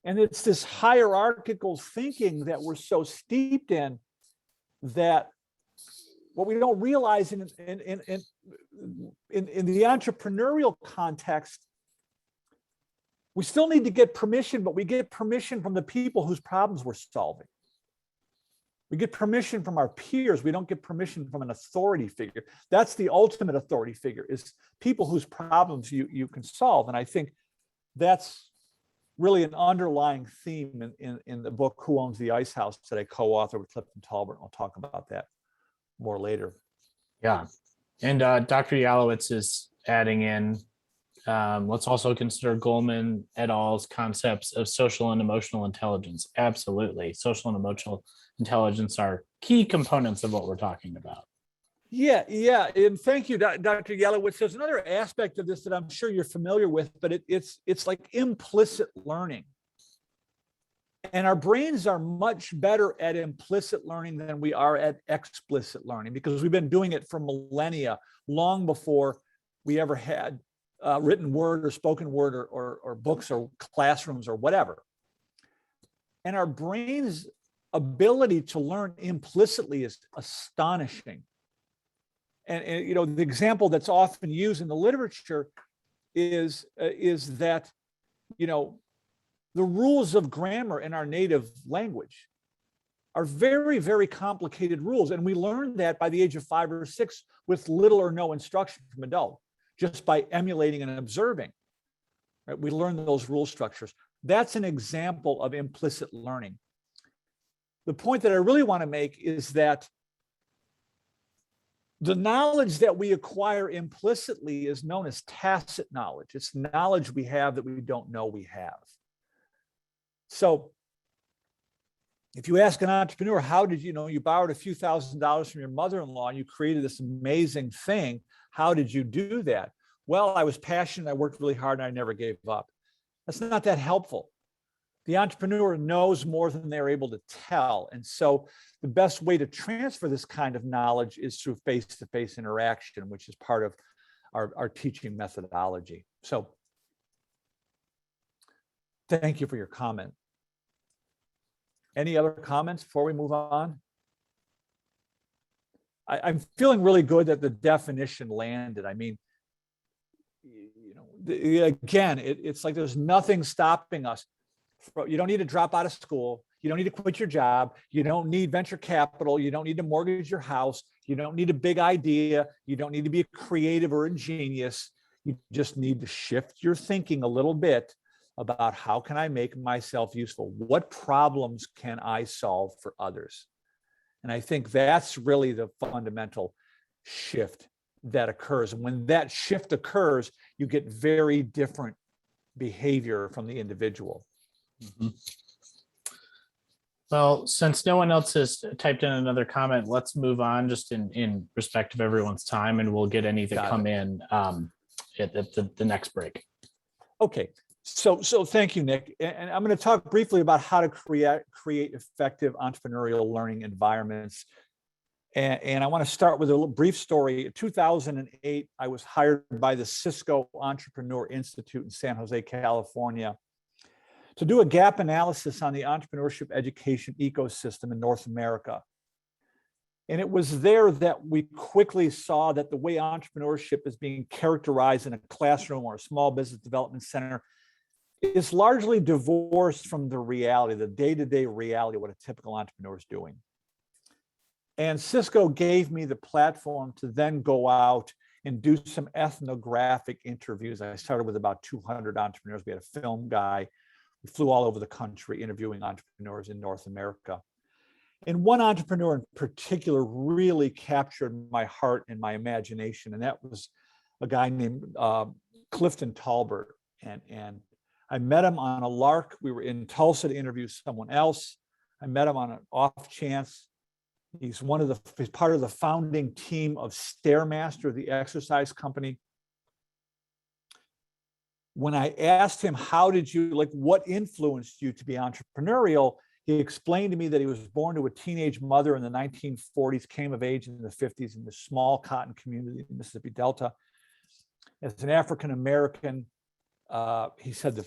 And it's this hierarchical thinking that we're so steeped in, that what we don't realize in the entrepreneurial context, we still need to get permission, but we get permission from the people whose problems we're solving. We get permission from our peers. We don't get permission from an authority figure. That's the ultimate authority figure, is people whose problems you can solve. And I think that's really an underlying theme in the book, Who Owns the Ice House, that I co-author with Clifton Talbert. I'll talk about that more later. Yeah. And Dr. Yalowitz is adding in, let's also consider Goleman et al.'s concepts of social and emotional intelligence. Absolutely. Social and emotional intelligence are key components of what we're talking about. Yeah. And thank you, Dr. Yalowitz. There's another aspect of this that I'm sure you're familiar with, but it's like implicit learning. And our brains are much better at implicit learning than we are at explicit learning, because we've been doing it for millennia, long before we ever had written word or spoken word or books or classrooms or whatever. And our brain's ability to learn implicitly is astonishing. And the example that's often used in the literature is that the rules of grammar in our native language are very, very complicated rules, and we learn that by the age of 5 or 6 with little or no instruction from adult, just by emulating and observing. Right? We learn those rule structures. That's an example of implicit learning. The point that I really want to make is that the knowledge that we acquire implicitly is known as tacit knowledge. It's knowledge we have that we don't know we have. So if you ask an entrepreneur, how did you borrowed a few $1,000s from your mother-in-law and you created this amazing thing, how did you do that? Well, I was passionate, I worked really hard, and I never gave up. That's not that helpful. The entrepreneur knows more than they're able to tell. And so the best way to transfer this kind of knowledge is through face-to-face interaction, which is part of our teaching methodology. So thank you for your comment. Any other comments before we move on? I'm feeling really good that the definition landed. I mean, again, it's like there's nothing stopping us. You don't need to drop out of school. You don't need to quit your job. You don't need venture capital. You don't need to mortgage your house. You don't need a big idea. You don't need to be creative or ingenious. You just need to shift your thinking a little bit about how can I make myself useful? What problems can I solve for others? And I think that's really the fundamental shift that occurs. And when that shift occurs, you get very different behavior from the individual. Mm-hmm. Well, since no one else has typed in another comment, let's move on just in respect of everyone's time, and we'll get any that Got come in at the next break. Okay, so thank you, Nick. And I'm going to talk briefly about how to create effective entrepreneurial learning environments. And I want to start with a little brief story. In 2008, I was hired by the Cisco Entrepreneur Institute in San Jose, California, to do a gap analysis on the entrepreneurship education ecosystem in North America. And it was there that we quickly saw that the way entrepreneurship is being characterized in a classroom or a small business development center is largely divorced from the reality, the day-to-day reality of what a typical entrepreneur is doing. And Cisco gave me the platform to then go out and do some ethnographic interviews. I started with about 200 entrepreneurs. We had a film guy. We flew all over the country interviewing entrepreneurs in North America. And one entrepreneur in particular really captured my heart and my imagination. And that was a guy named Clifton Talbert. And I met him on a lark. We were in Tulsa to interview someone else. I met him on an off chance. He's part of the founding team of Stairmaster, the exercise company. When I asked him, what influenced you to be entrepreneurial? He explained to me that he was born to a teenage mother in the 1940s, came of age in the 50s in the small cotton community in Mississippi Delta. As an African-American, he said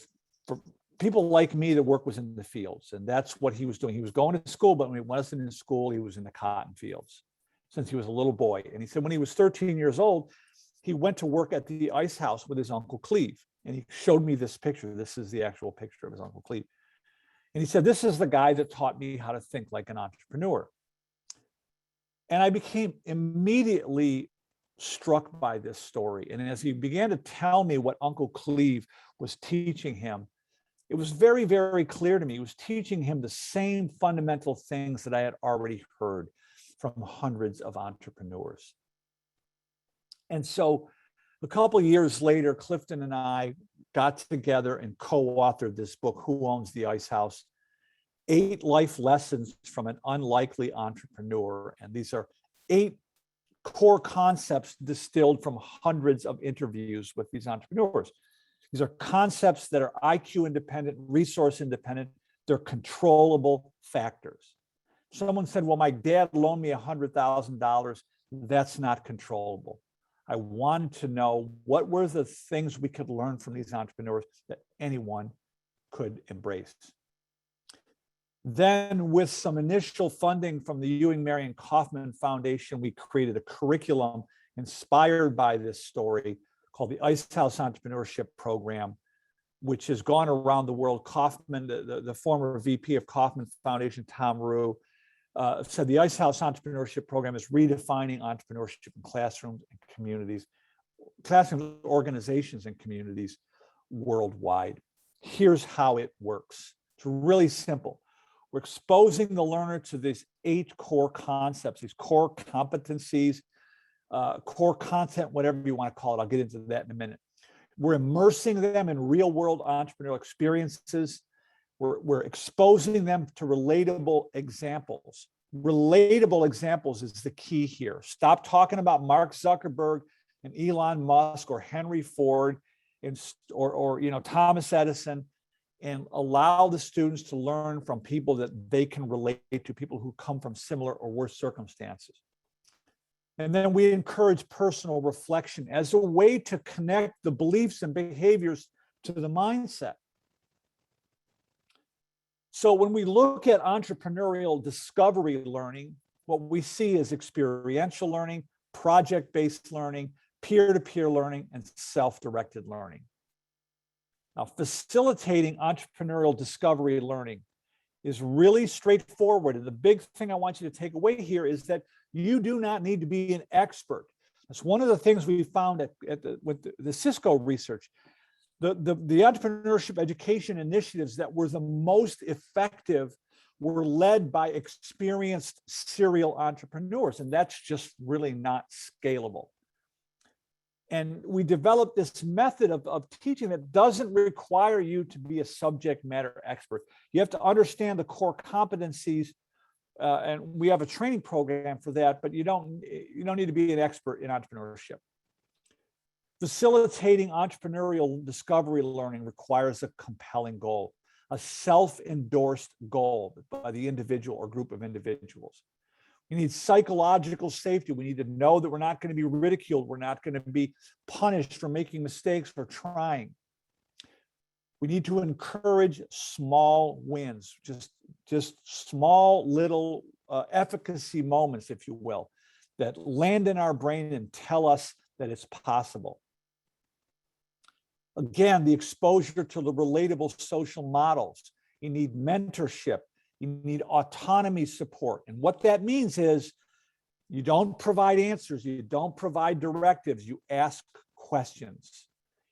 for people like me, the work was in the fields, and that's what he was doing. He was going to school, but when he wasn't in school, he was in the cotton fields since he was a little boy. And he said when he was 13 years old, he went to work at the Ice House with his Uncle Cleve. And he showed me this picture. This is the actual picture of his Uncle Cleve. And he said, this is the guy that taught me how to think like an entrepreneur. And I became immediately struck by this story. And as he began to tell me what Uncle Cleve was teaching him, it was very, very clear to me. He was teaching him the same fundamental things that I had already heard from hundreds of entrepreneurs. And so a couple of years later, Clifton and I got together and co-authored this book, Who Owns the Ice House? 8 Life Lessons from an Unlikely Entrepreneur. And these are 8 core concepts distilled from hundreds of interviews with these entrepreneurs. These are concepts that are IQ independent, resource independent. They're controllable factors. Someone said, well, my dad loaned me $100,000. That's not controllable. I wanted to know what were the things we could learn from these entrepreneurs that anyone could embrace. Then with some initial funding from the Ewing Marion Kauffman Foundation, we created a curriculum inspired by this story called the Ice House Entrepreneurship Program, which has gone around the world. Kauffman, the former VP of Kauffman Foundation, Tom Rue, said the Ice House Entrepreneurship Program is redefining entrepreneurship in classrooms and communities, classrooms, organizations, and communities worldwide. Here's how it works. It's really simple. We're exposing the learner to these 8 core concepts, these core competencies, core content, whatever you want to call it. I'll get into that in a minute. We're immersing them in real-world entrepreneurial experiences. We're exposing them to relatable examples. Relatable examples is the key here. Stop talking about Mark Zuckerberg and Elon Musk or Henry Ford or Thomas Edison, and allow the students to learn from people that they can relate to, people who come from similar or worse circumstances. And then we encourage personal reflection as a way to connect the beliefs and behaviors to the mindset. So when we look at entrepreneurial discovery learning, what we see is experiential learning, project-based learning, peer-to-peer learning, and self-directed learning. Now, facilitating entrepreneurial discovery learning is really straightforward. And the big thing I want you to take away here is that you do not need to be an expert. That's one of the things we found with the Cisco research. The entrepreneurship education initiatives that were the most effective were led by experienced serial entrepreneurs, and that's just really not scalable. And we developed this method of teaching that doesn't require you to be a subject matter expert. You have to understand the core competencies, and we have a training program for that, but you don't need to be an expert in entrepreneurship. Facilitating entrepreneurial discovery learning requires a compelling goal, a self-endorsed goal by the individual or group of individuals. We need psychological safety. We need to know that we're not going to be ridiculed. We're not going to be punished for making mistakes or trying. We need to encourage small wins, just small little efficacy moments, if you will, that land in our brain and tell us that it's possible. Again, the exposure to the relatable social models. You need mentorship. You need autonomy support. And what that means is you don't provide answers. You don't provide directives. You ask questions.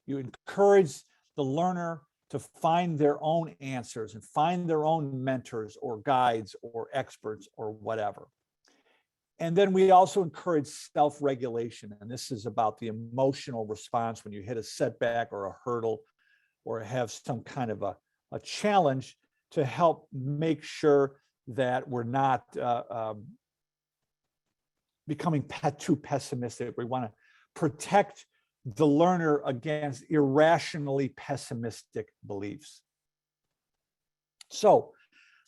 You encourage the learner to find their own answers and find their own mentors or guides or experts or whatever. And then we also encourage self-regulation. And this is about the emotional response when you hit a setback or a hurdle or have some kind of a challenge, to help make sure that we're not becoming too pessimistic. We want to protect the learner against irrationally pessimistic beliefs. So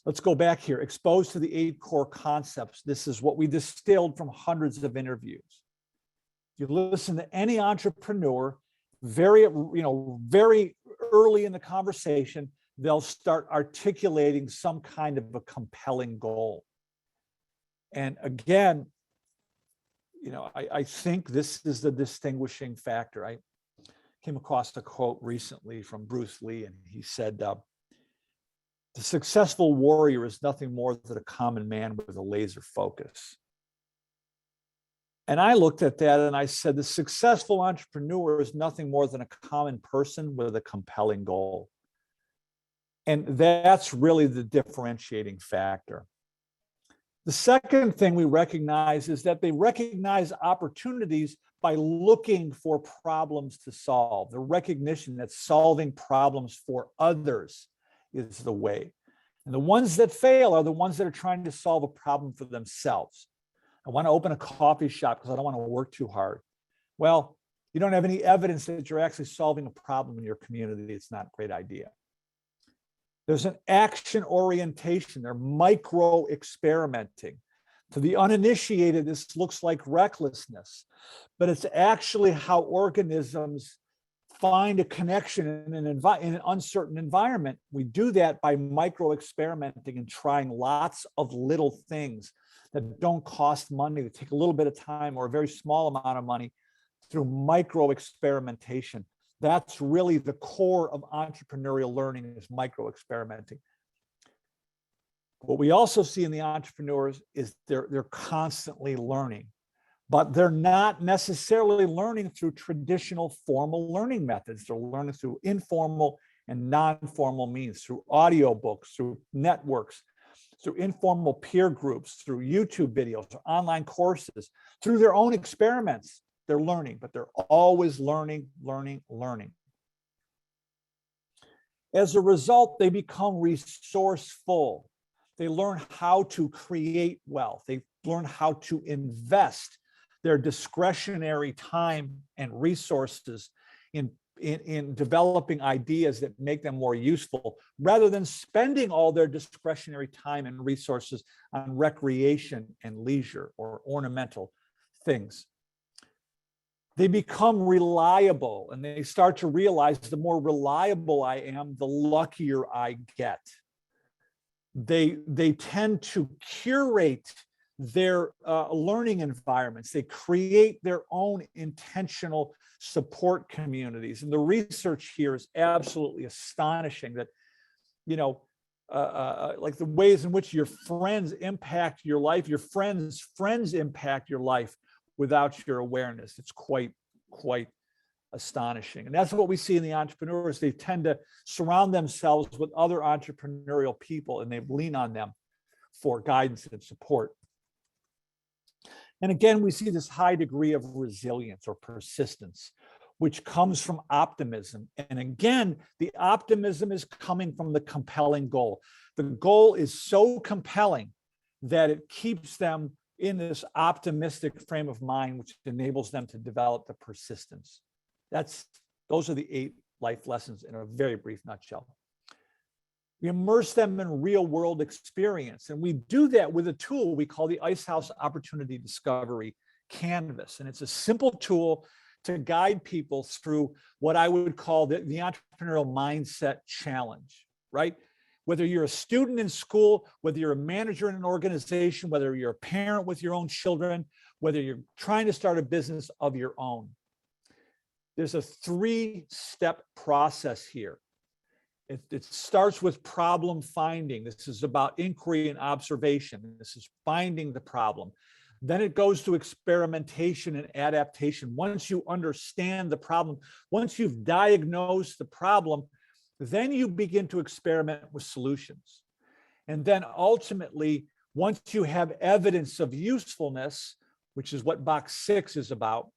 let's go back here. Exposed to the 8 core concepts. This is what we distilled from hundreds of interviews. If you listen to any entrepreneur, very early in the conversation, they'll start articulating some kind of a compelling goal. And again, I think this is the distinguishing factor. I came across a quote recently from Bruce Lee, and he said, the successful warrior is nothing more than a common man with a laser focus. And I looked at that and I said, the successful entrepreneur is nothing more than a common person with a compelling goal. And that's really the differentiating factor. The second thing we recognize is that they recognize opportunities by looking for problems to solve. The recognition that solving problems for others is the way. And the ones that fail are the ones that are trying to solve a problem for themselves. I want to open a coffee shop because I don't want to work too hard. Well, you don't have any evidence that you're actually solving a problem in your community. It's not a great idea. There's an action orientation. They're micro experimenting. To the uninitiated, this looks like recklessness, but it's actually how organisms find a connection in an uncertain environment. We do that by micro experimenting and trying lots of little things that don't cost money, that take a little bit of time or a very small amount of money through micro experimentation. That's really the core of entrepreneurial learning, is micro experimenting. What we also see in the entrepreneurs is they're constantly learning, but they're not necessarily learning through traditional formal learning methods. They're learning through informal and non-formal means, through audiobooks, through networks, through informal peer groups, through YouTube videos, or online courses, through their own experiments. They're learning, but they're always learning. As a result, they become resourceful. They learn how to create wealth. They learn how to invest their discretionary time and resources in developing ideas that make them more useful, rather than spending all their discretionary time and resources on recreation and leisure or ornamental things. They become reliable, and they start to realize the more reliable I am, the luckier I get. They tend to curate their learning environments. They create their own intentional support communities. And the research here is absolutely astonishing that, like the ways in which your friends impact your life, your friends' friends impact your life without your awareness. It's quite astonishing. And that's what we see in the entrepreneurs. They tend to surround themselves with other entrepreneurial people, and they lean on them for guidance and support. And again, we see this high degree of resilience or persistence, which comes from optimism. And again, the optimism is coming from the compelling goal. The goal is so compelling that it keeps them in this optimistic frame of mind, which enables them to develop the persistence. Those are the 8 life lessons in a very brief nutshell. We immerse them in real world experience. And we do that with a tool we call the Ice House Opportunity Discovery Canvas. And it's a simple tool to guide people through what I would call the entrepreneurial mindset challenge, right? Whether you're a student in school, whether you're a manager in an organization, whether you're a parent with your own children, whether you're trying to start a business of your own. There's a 3-step process here. It starts with problem finding. This is about inquiry and observation. This is finding the problem. Then it goes to experimentation and adaptation. Once you understand the problem, once you've diagnosed the problem, then you begin to experiment with solutions. And then ultimately, once you have evidence of usefulness, which is what box 6 is about,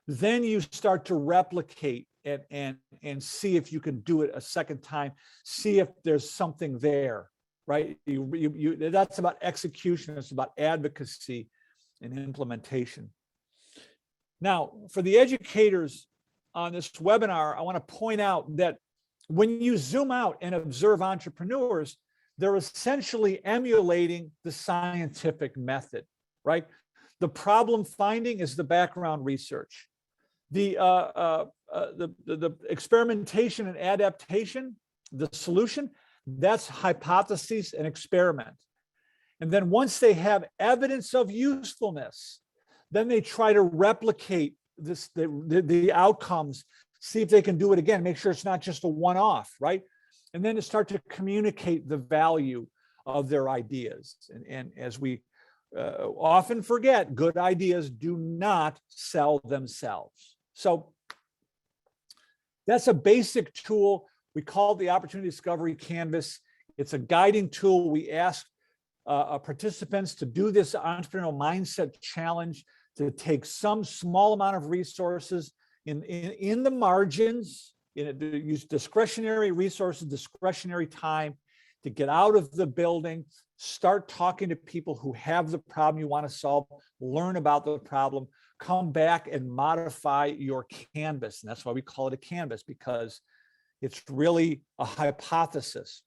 then you start to replicate and see if you can do it a second time, see if there's something there, right? That's about execution, it's about advocacy and implementation. Now, for the educators on this webinar, I want to point out that when you zoom out and observe entrepreneurs, they're essentially emulating the scientific method, right? The problem finding is the background research. The experimentation and adaptation, the solution, that's hypotheses and experiment. And then once they have evidence of usefulness, then they try to replicate the outcomes, see if they can do it again, make sure it's not just a one-off, right? And then to start to communicate the value of their ideas. And as we often forget, good ideas do not sell themselves. So that's a basic tool. We call it the Opportunity Discovery Canvas. It's a guiding tool. We ask participants to do this entrepreneurial mindset challenge, to take some small amount of resources in the margins, to use discretionary resources, discretionary time, to get out of the building, start talking to people who have the problem you want to solve, learn about the problem, come back and modify your canvas. And that's why we call it a canvas, because it's really a hypothesis.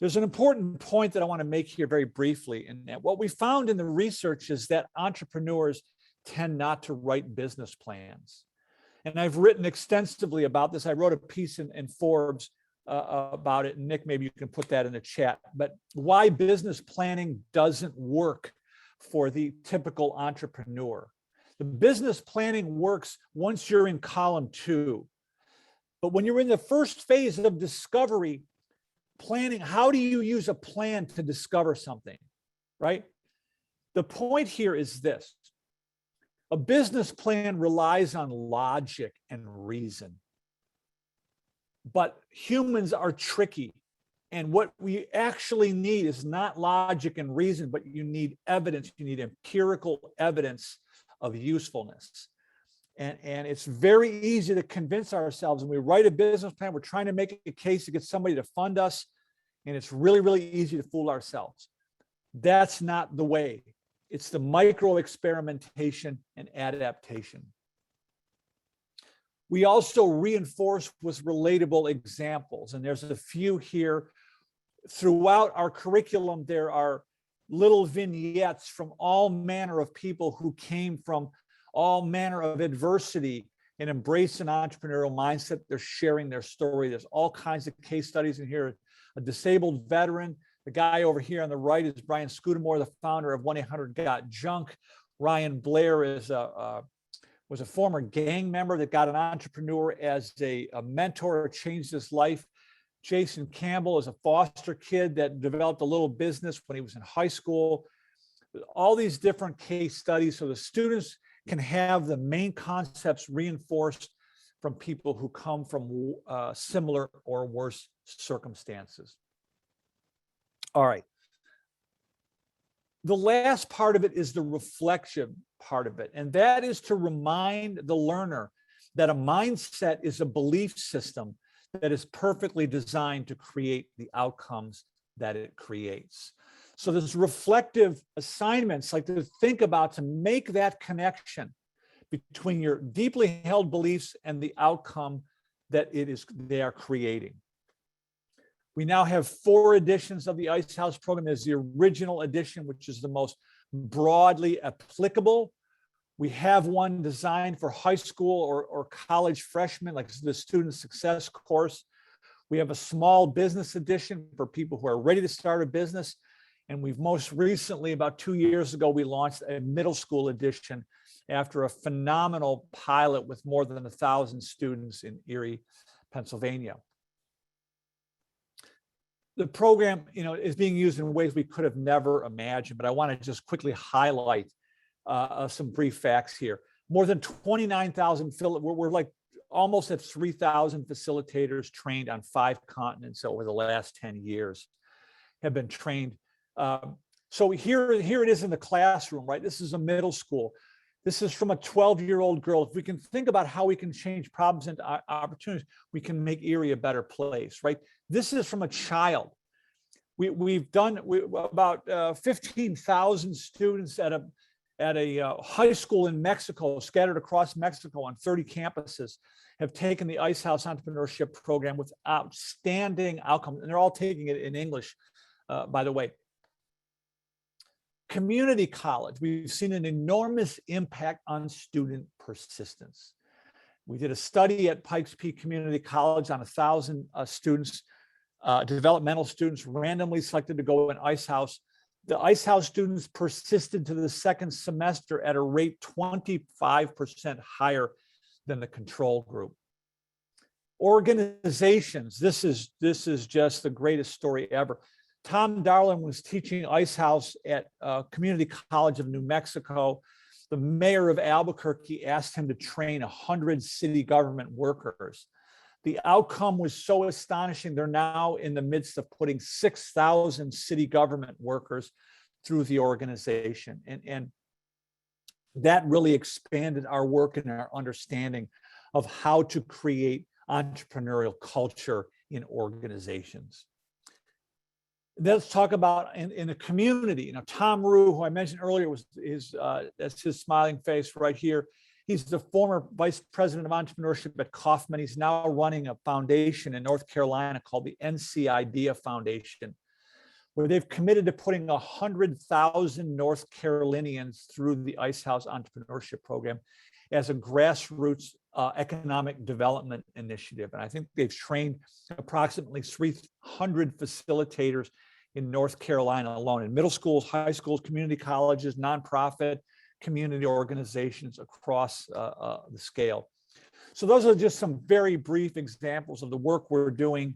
There's an important point that I want to make here very briefly. And what we found in the research is that entrepreneurs tend not to write business plans. And I've written extensively about this. I wrote a piece in Forbes about it. Nick, maybe you can put that in the chat. But why business planning doesn't work for the typical entrepreneur. The business planning works once you're in column 2. But when you're in the first phase of discovery, planning, how do you use a plan to discover something, right? The point here is this. A business plan relies on logic and reason. But humans are tricky. And what we actually need is not logic and reason, but you need evidence. You need empirical evidence of usefulness. And it's very easy to convince ourselves when we write a business plan, we're trying to make a case to get somebody to fund us. And it's really, really easy to fool ourselves. That's not the way. It's the micro experimentation and adaptation. We also reinforce with relatable examples. And there's a few here. Throughout our curriculum, there are little vignettes from all manner of people who came from all manner of adversity and embrace an entrepreneurial mindset. They're sharing their story. There's all kinds of case studies in here. A disabled veteran. The guy over here on the right is Brian Scudamore, the founder of 1-800-GOT-JUNK. Ryan Blair is was a former gang member that got an entrepreneur as a mentor, changed his life. Jason Campbell is a foster kid that developed a little business when he was in high school. All these different case studies so the students can have the main concepts reinforced from people who come from similar or worse circumstances. All right. The last part of it is the reflection part of it. And that is to remind the learner that a mindset is a belief system that is perfectly designed to create the outcomes that it creates. So there's reflective assignments like to think about to make that connection between your deeply held beliefs and the outcome that they are creating. We now have 4 editions of the Ice House program. There's the original edition, which is the most broadly applicable. We have one designed for high school or college freshmen, like the Student Success course. We have a small business edition for people who are ready to start a business. And we've most recently, about 2 years ago, we launched a middle school edition after a phenomenal pilot with more than 1,000 students in Erie, Pennsylvania. The program, is being used in ways we could have never imagined, but I want to just quickly highlight some brief facts here. More than 29,000, we're like almost at 3,000 facilitators trained on 5 continents over the last 10 years have been trained. So here it is in the classroom, right? This is a middle school. This is from a 12-year-old girl. If we can think about how we can change problems into opportunities, we can make Erie a better place, right? This is from a child. We've done about 15,000 students at a high school in Mexico, scattered across Mexico on 30 campuses, have taken the Ice House Entrepreneurship Program with outstanding outcomes. And they're all taking it in English, by the way. Community college, we've seen an enormous impact on student persistence. We did a study at Pikes Peak Community College on 1,000 students, developmental students randomly selected to go in Ice House. The Ice House students persisted to the second semester at a rate 25% higher than the control group. Organizations, this is just the greatest story ever. Tom Darling was teaching Ice House at Community College of New Mexico. The mayor of Albuquerque asked him to train 100 city government workers. The outcome was so astonishing. They're now in the midst of putting 6,000 city government workers through the organization. And that really expanded our work and our understanding of how to create entrepreneurial culture in organizations. Let's talk about in the community. Tom Rue, who I mentioned earlier, that's his smiling face right here. He's the former vice president of entrepreneurship at Kauffman. He's now running a foundation in North Carolina called the NC Idea Foundation, where they've committed to putting 100,000 North Carolinians through the Ice House Entrepreneurship Program as a grassroots economic development initiative. And I think they've trained approximately 300 facilitators in North Carolina alone, in middle schools, high schools, community colleges, nonprofit, community organizations across the scale. So those are just some very brief examples of the work we're doing.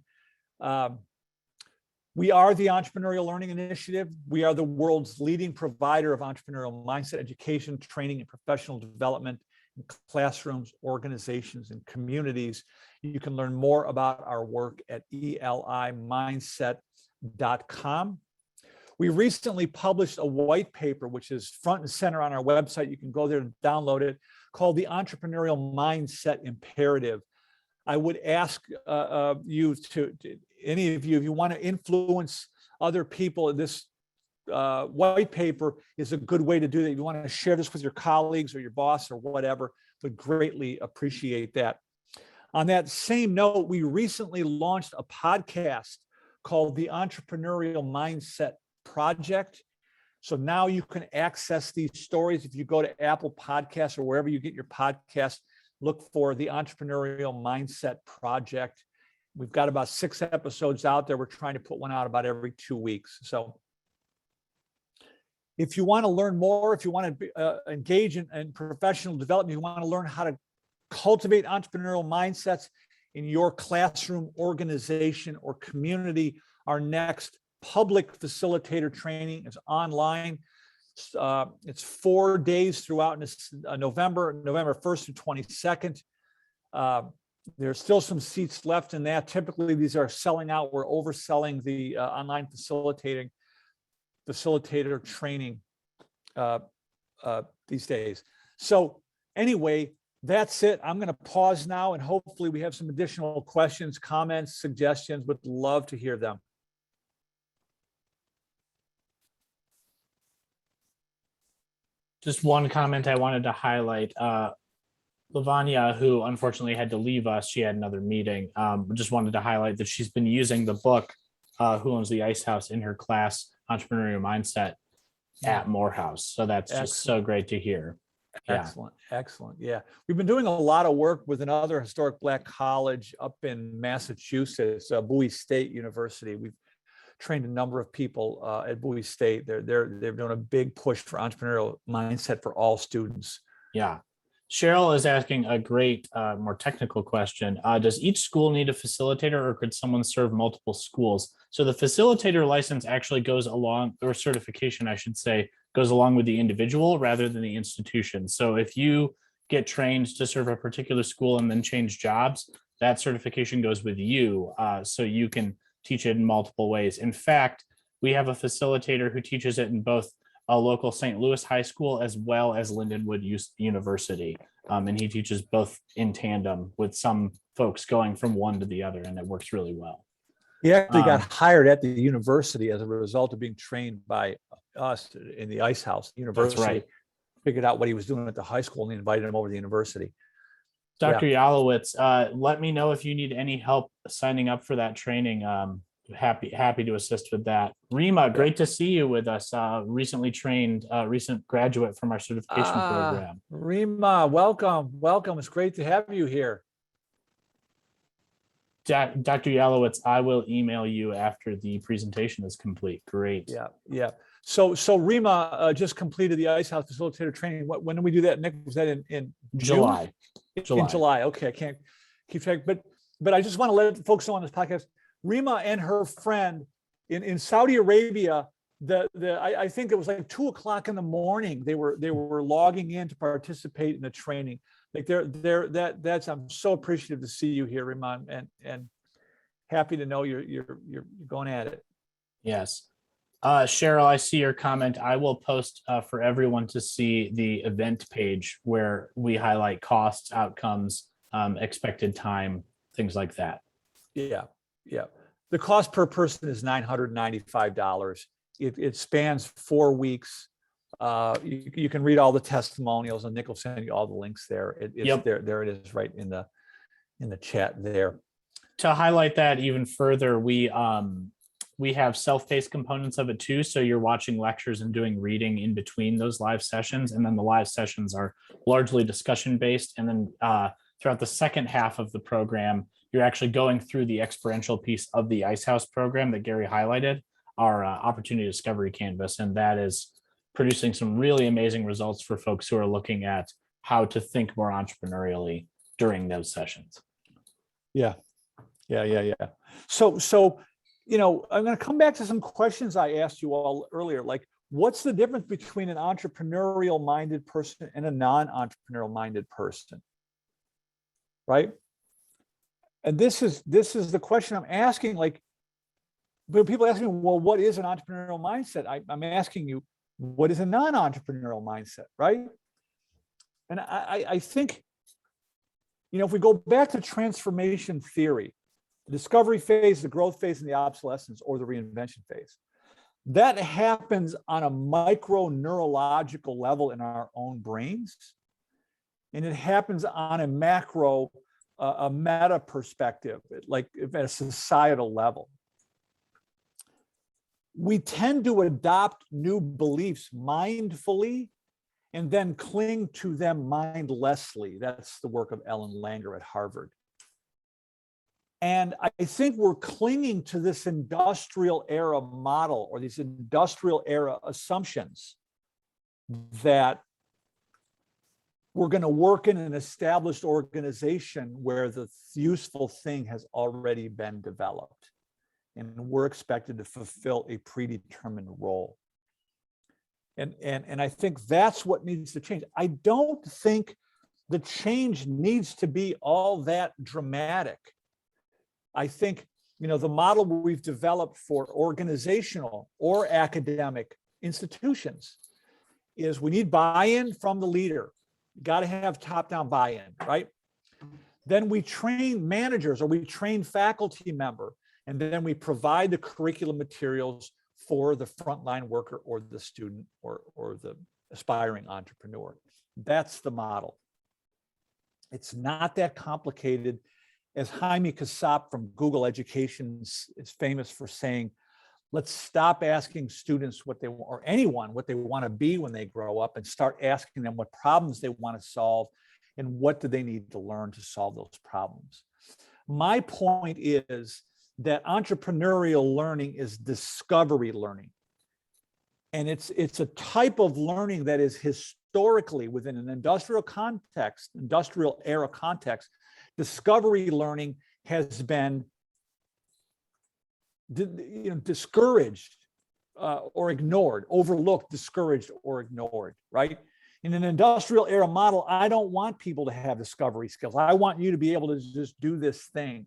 We are the Entrepreneurial Learning Initiative. We are the world's leading provider of entrepreneurial mindset education, training, and professional development in classrooms, organizations, and communities. You can learn more about our work at elimindset.com. We recently published a white paper, which is front and center on our website. You can go there and download it, called the Entrepreneurial Mindset Imperative. I would ask you any of you, if you want to influence other people, this white paper is a good way to do that. If you want to share this with your colleagues or your boss or whatever, would greatly appreciate that. On that same note, we recently launched a podcast called the Entrepreneurial Mindset Project. So now you can access these stories. If you go to Apple Podcasts or wherever you get your podcast, look for the Entrepreneurial Mindset Project. We've got about 6 episodes out there. We're trying to put one out about every 2 weeks. So if you want to learn more, if you want to engage in professional development, you want to learn how to cultivate entrepreneurial mindsets in your classroom, organization, or community, our next public facilitator training is online. It's 4 days throughout November 1st through 22nd. There's still some seats left in that. Typically, these are selling out. We're overselling the online facilitating. facilitator training these days. So anyway, that's it. I'm going to pause now, and hopefully we have some additional questions, comments, suggestions. Would love to hear them. Just one comment I wanted to highlight. Lavanya, who unfortunately had to leave us, she had another meeting. Just wanted to highlight that she's been using the book, Who Owns the Ice House, in her class, Entrepreneurial Mindset, at Morehouse. So that's just so great to hear. Yeah. Excellent. Excellent. Yeah. We've been doing a lot of work with another historic Black college up in Massachusetts, Bowie State University. We've trained a number of people at Bowie State. They're doing a big push for entrepreneurial mindset for all students. Yeah. Cheryl is asking a great, more technical question. Does each school need a facilitator, or could someone serve multiple schools? So the facilitator license actually goes along, or certification, I should say, goes along with the individual rather than the institution. So if you get trained to serve a particular school and then change jobs, that certification goes with you. So you can teach it in multiple ways. In fact, we have a facilitator who teaches it in both a local St. Louis high school as well as Lindenwood University. And he teaches both in tandem, with some folks going from one to the other, and it works really well. He actually got hired at the university as a result of being trained by us in the Ice House University. That's right. Figured out what he was doing at the high school and invited him over to the university. Dr. Yalowitz, let me know if you need any help signing up for that training. Happy to assist with that. Rima, great to see you with us. Recently trained, recent graduate from our certification program. Rima, welcome. It's great to have you here. Dr. Yalowitz, I will email you after the presentation is complete. Great. Yeah. So Rima just completed the Ice House Facilitator training. When did we do that, Nick? Was that in July? In July. Okay, I can't keep track, but I just want to let folks know on this podcast, Rima and her friend in Saudi Arabia, I think it was like 2:00 in the morning. They were logging in to participate in the training. Like I'm so appreciative to see you here, Rima, and happy to know you're going at it. Yes. Cheryl, I see your comment. I will post for everyone to see the event page where we highlight costs, outcomes, expected time, things like that. Yeah. The cost per person is $995. It spans 4 weeks. You can read all the testimonials, and Nick will send you all the links there. There it is, right in the chat there. To highlight that even further, we have self-paced components of it too. So you're watching lectures and doing reading in between those live sessions. And then the live sessions are largely discussion based. And then throughout the second half of the program, you're actually going through the experiential piece of the Ice House program that Gary highlighted, our Opportunity Discovery Canvas. And that is producing some really amazing results for folks who are looking at how to think more entrepreneurially during those sessions. Yeah. So, I'm going to come back to some questions I asked you all earlier, like what's the difference between an entrepreneurial minded person and a non-entrepreneurial minded person, right? And this is the question I'm asking. Like, when people ask me, well, what is an entrepreneurial mindset? I'm asking you, what is a non-entrepreneurial mindset, right? And I think, if we go back to transformation theory, the discovery phase, the growth phase, and the obsolescence or the reinvention phase, that happens on a micro neurological level in our own brains. And it happens on a macro, a meta perspective, like at a societal level. We tend to adopt new beliefs mindfully and then cling to them mindlessly. That's the work of Ellen Langer at Harvard. And I think we're clinging to this industrial era model or these industrial era assumptions that we're going to work in an established organization where the useful thing has already been developed. And we're expected to fulfill a predetermined role. And I think that's what needs to change. I don't think the change needs to be all that dramatic. I think the model we've developed for organizational or academic institutions is we need buy-in from the leader. You got to have top-down buy-in, right? Then we train managers or we train faculty member, and then we provide the curriculum materials for the frontline worker or the student or the aspiring entrepreneur. That's the model. It's not that complicated. As Jaime Casap from Google Education is famous for saying, let's stop asking students what they want, or anyone what they want to be when they grow up, and start asking them what problems they want to solve and what do they need to learn to solve those problems. My point is that entrepreneurial learning is discovery learning. And it's a type of learning that is historically within an industrial context, industrial era context. Discovery learning has been discouraged or ignored, overlooked, discouraged, or ignored, right? In an industrial era model, I don't want people to have discovery skills. I want you to be able to just do this thing.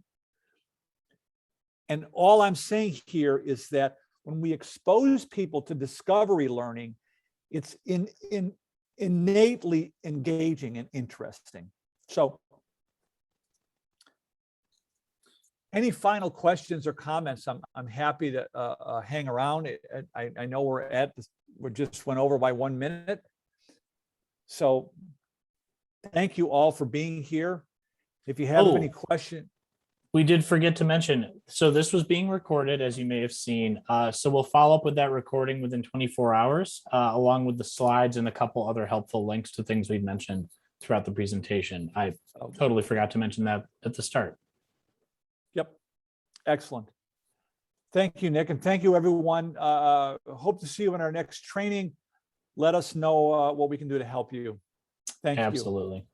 And all I'm saying here is that when we expose people to discovery learning, it's innately engaging and interesting. So, any final questions or comments? I'm happy to hang around. I know we just went over by 1 minute. So thank you all for being here. If you have any questions. We did forget to mention, so this was being recorded, as you may have seen. So we'll follow up with that recording within 24 hours, along with the slides and a couple other helpful links to things we've mentioned throughout the presentation. I totally forgot to mention that at the start. Yep. Excellent. Thank you, Nick. And thank you, everyone. Hope to see you in our next training. Let us know what we can do to help you. Thank you. Absolutely.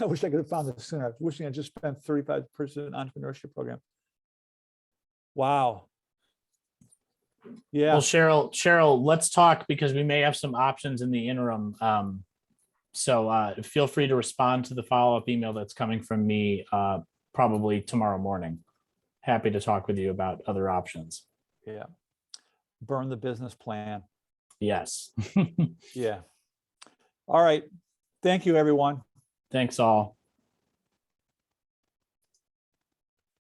I wish I could have found this sooner. I was wishing I just spent 35% entrepreneurship program. Wow. Yeah. Well, Cheryl, let's talk, because we may have some options in the interim. So feel free to respond to the follow-up email that's coming from me probably tomorrow morning. Happy to talk with you about other options. Yeah. Burn the business plan. Yes. Yeah. All right. Thank you, everyone. Thanks all.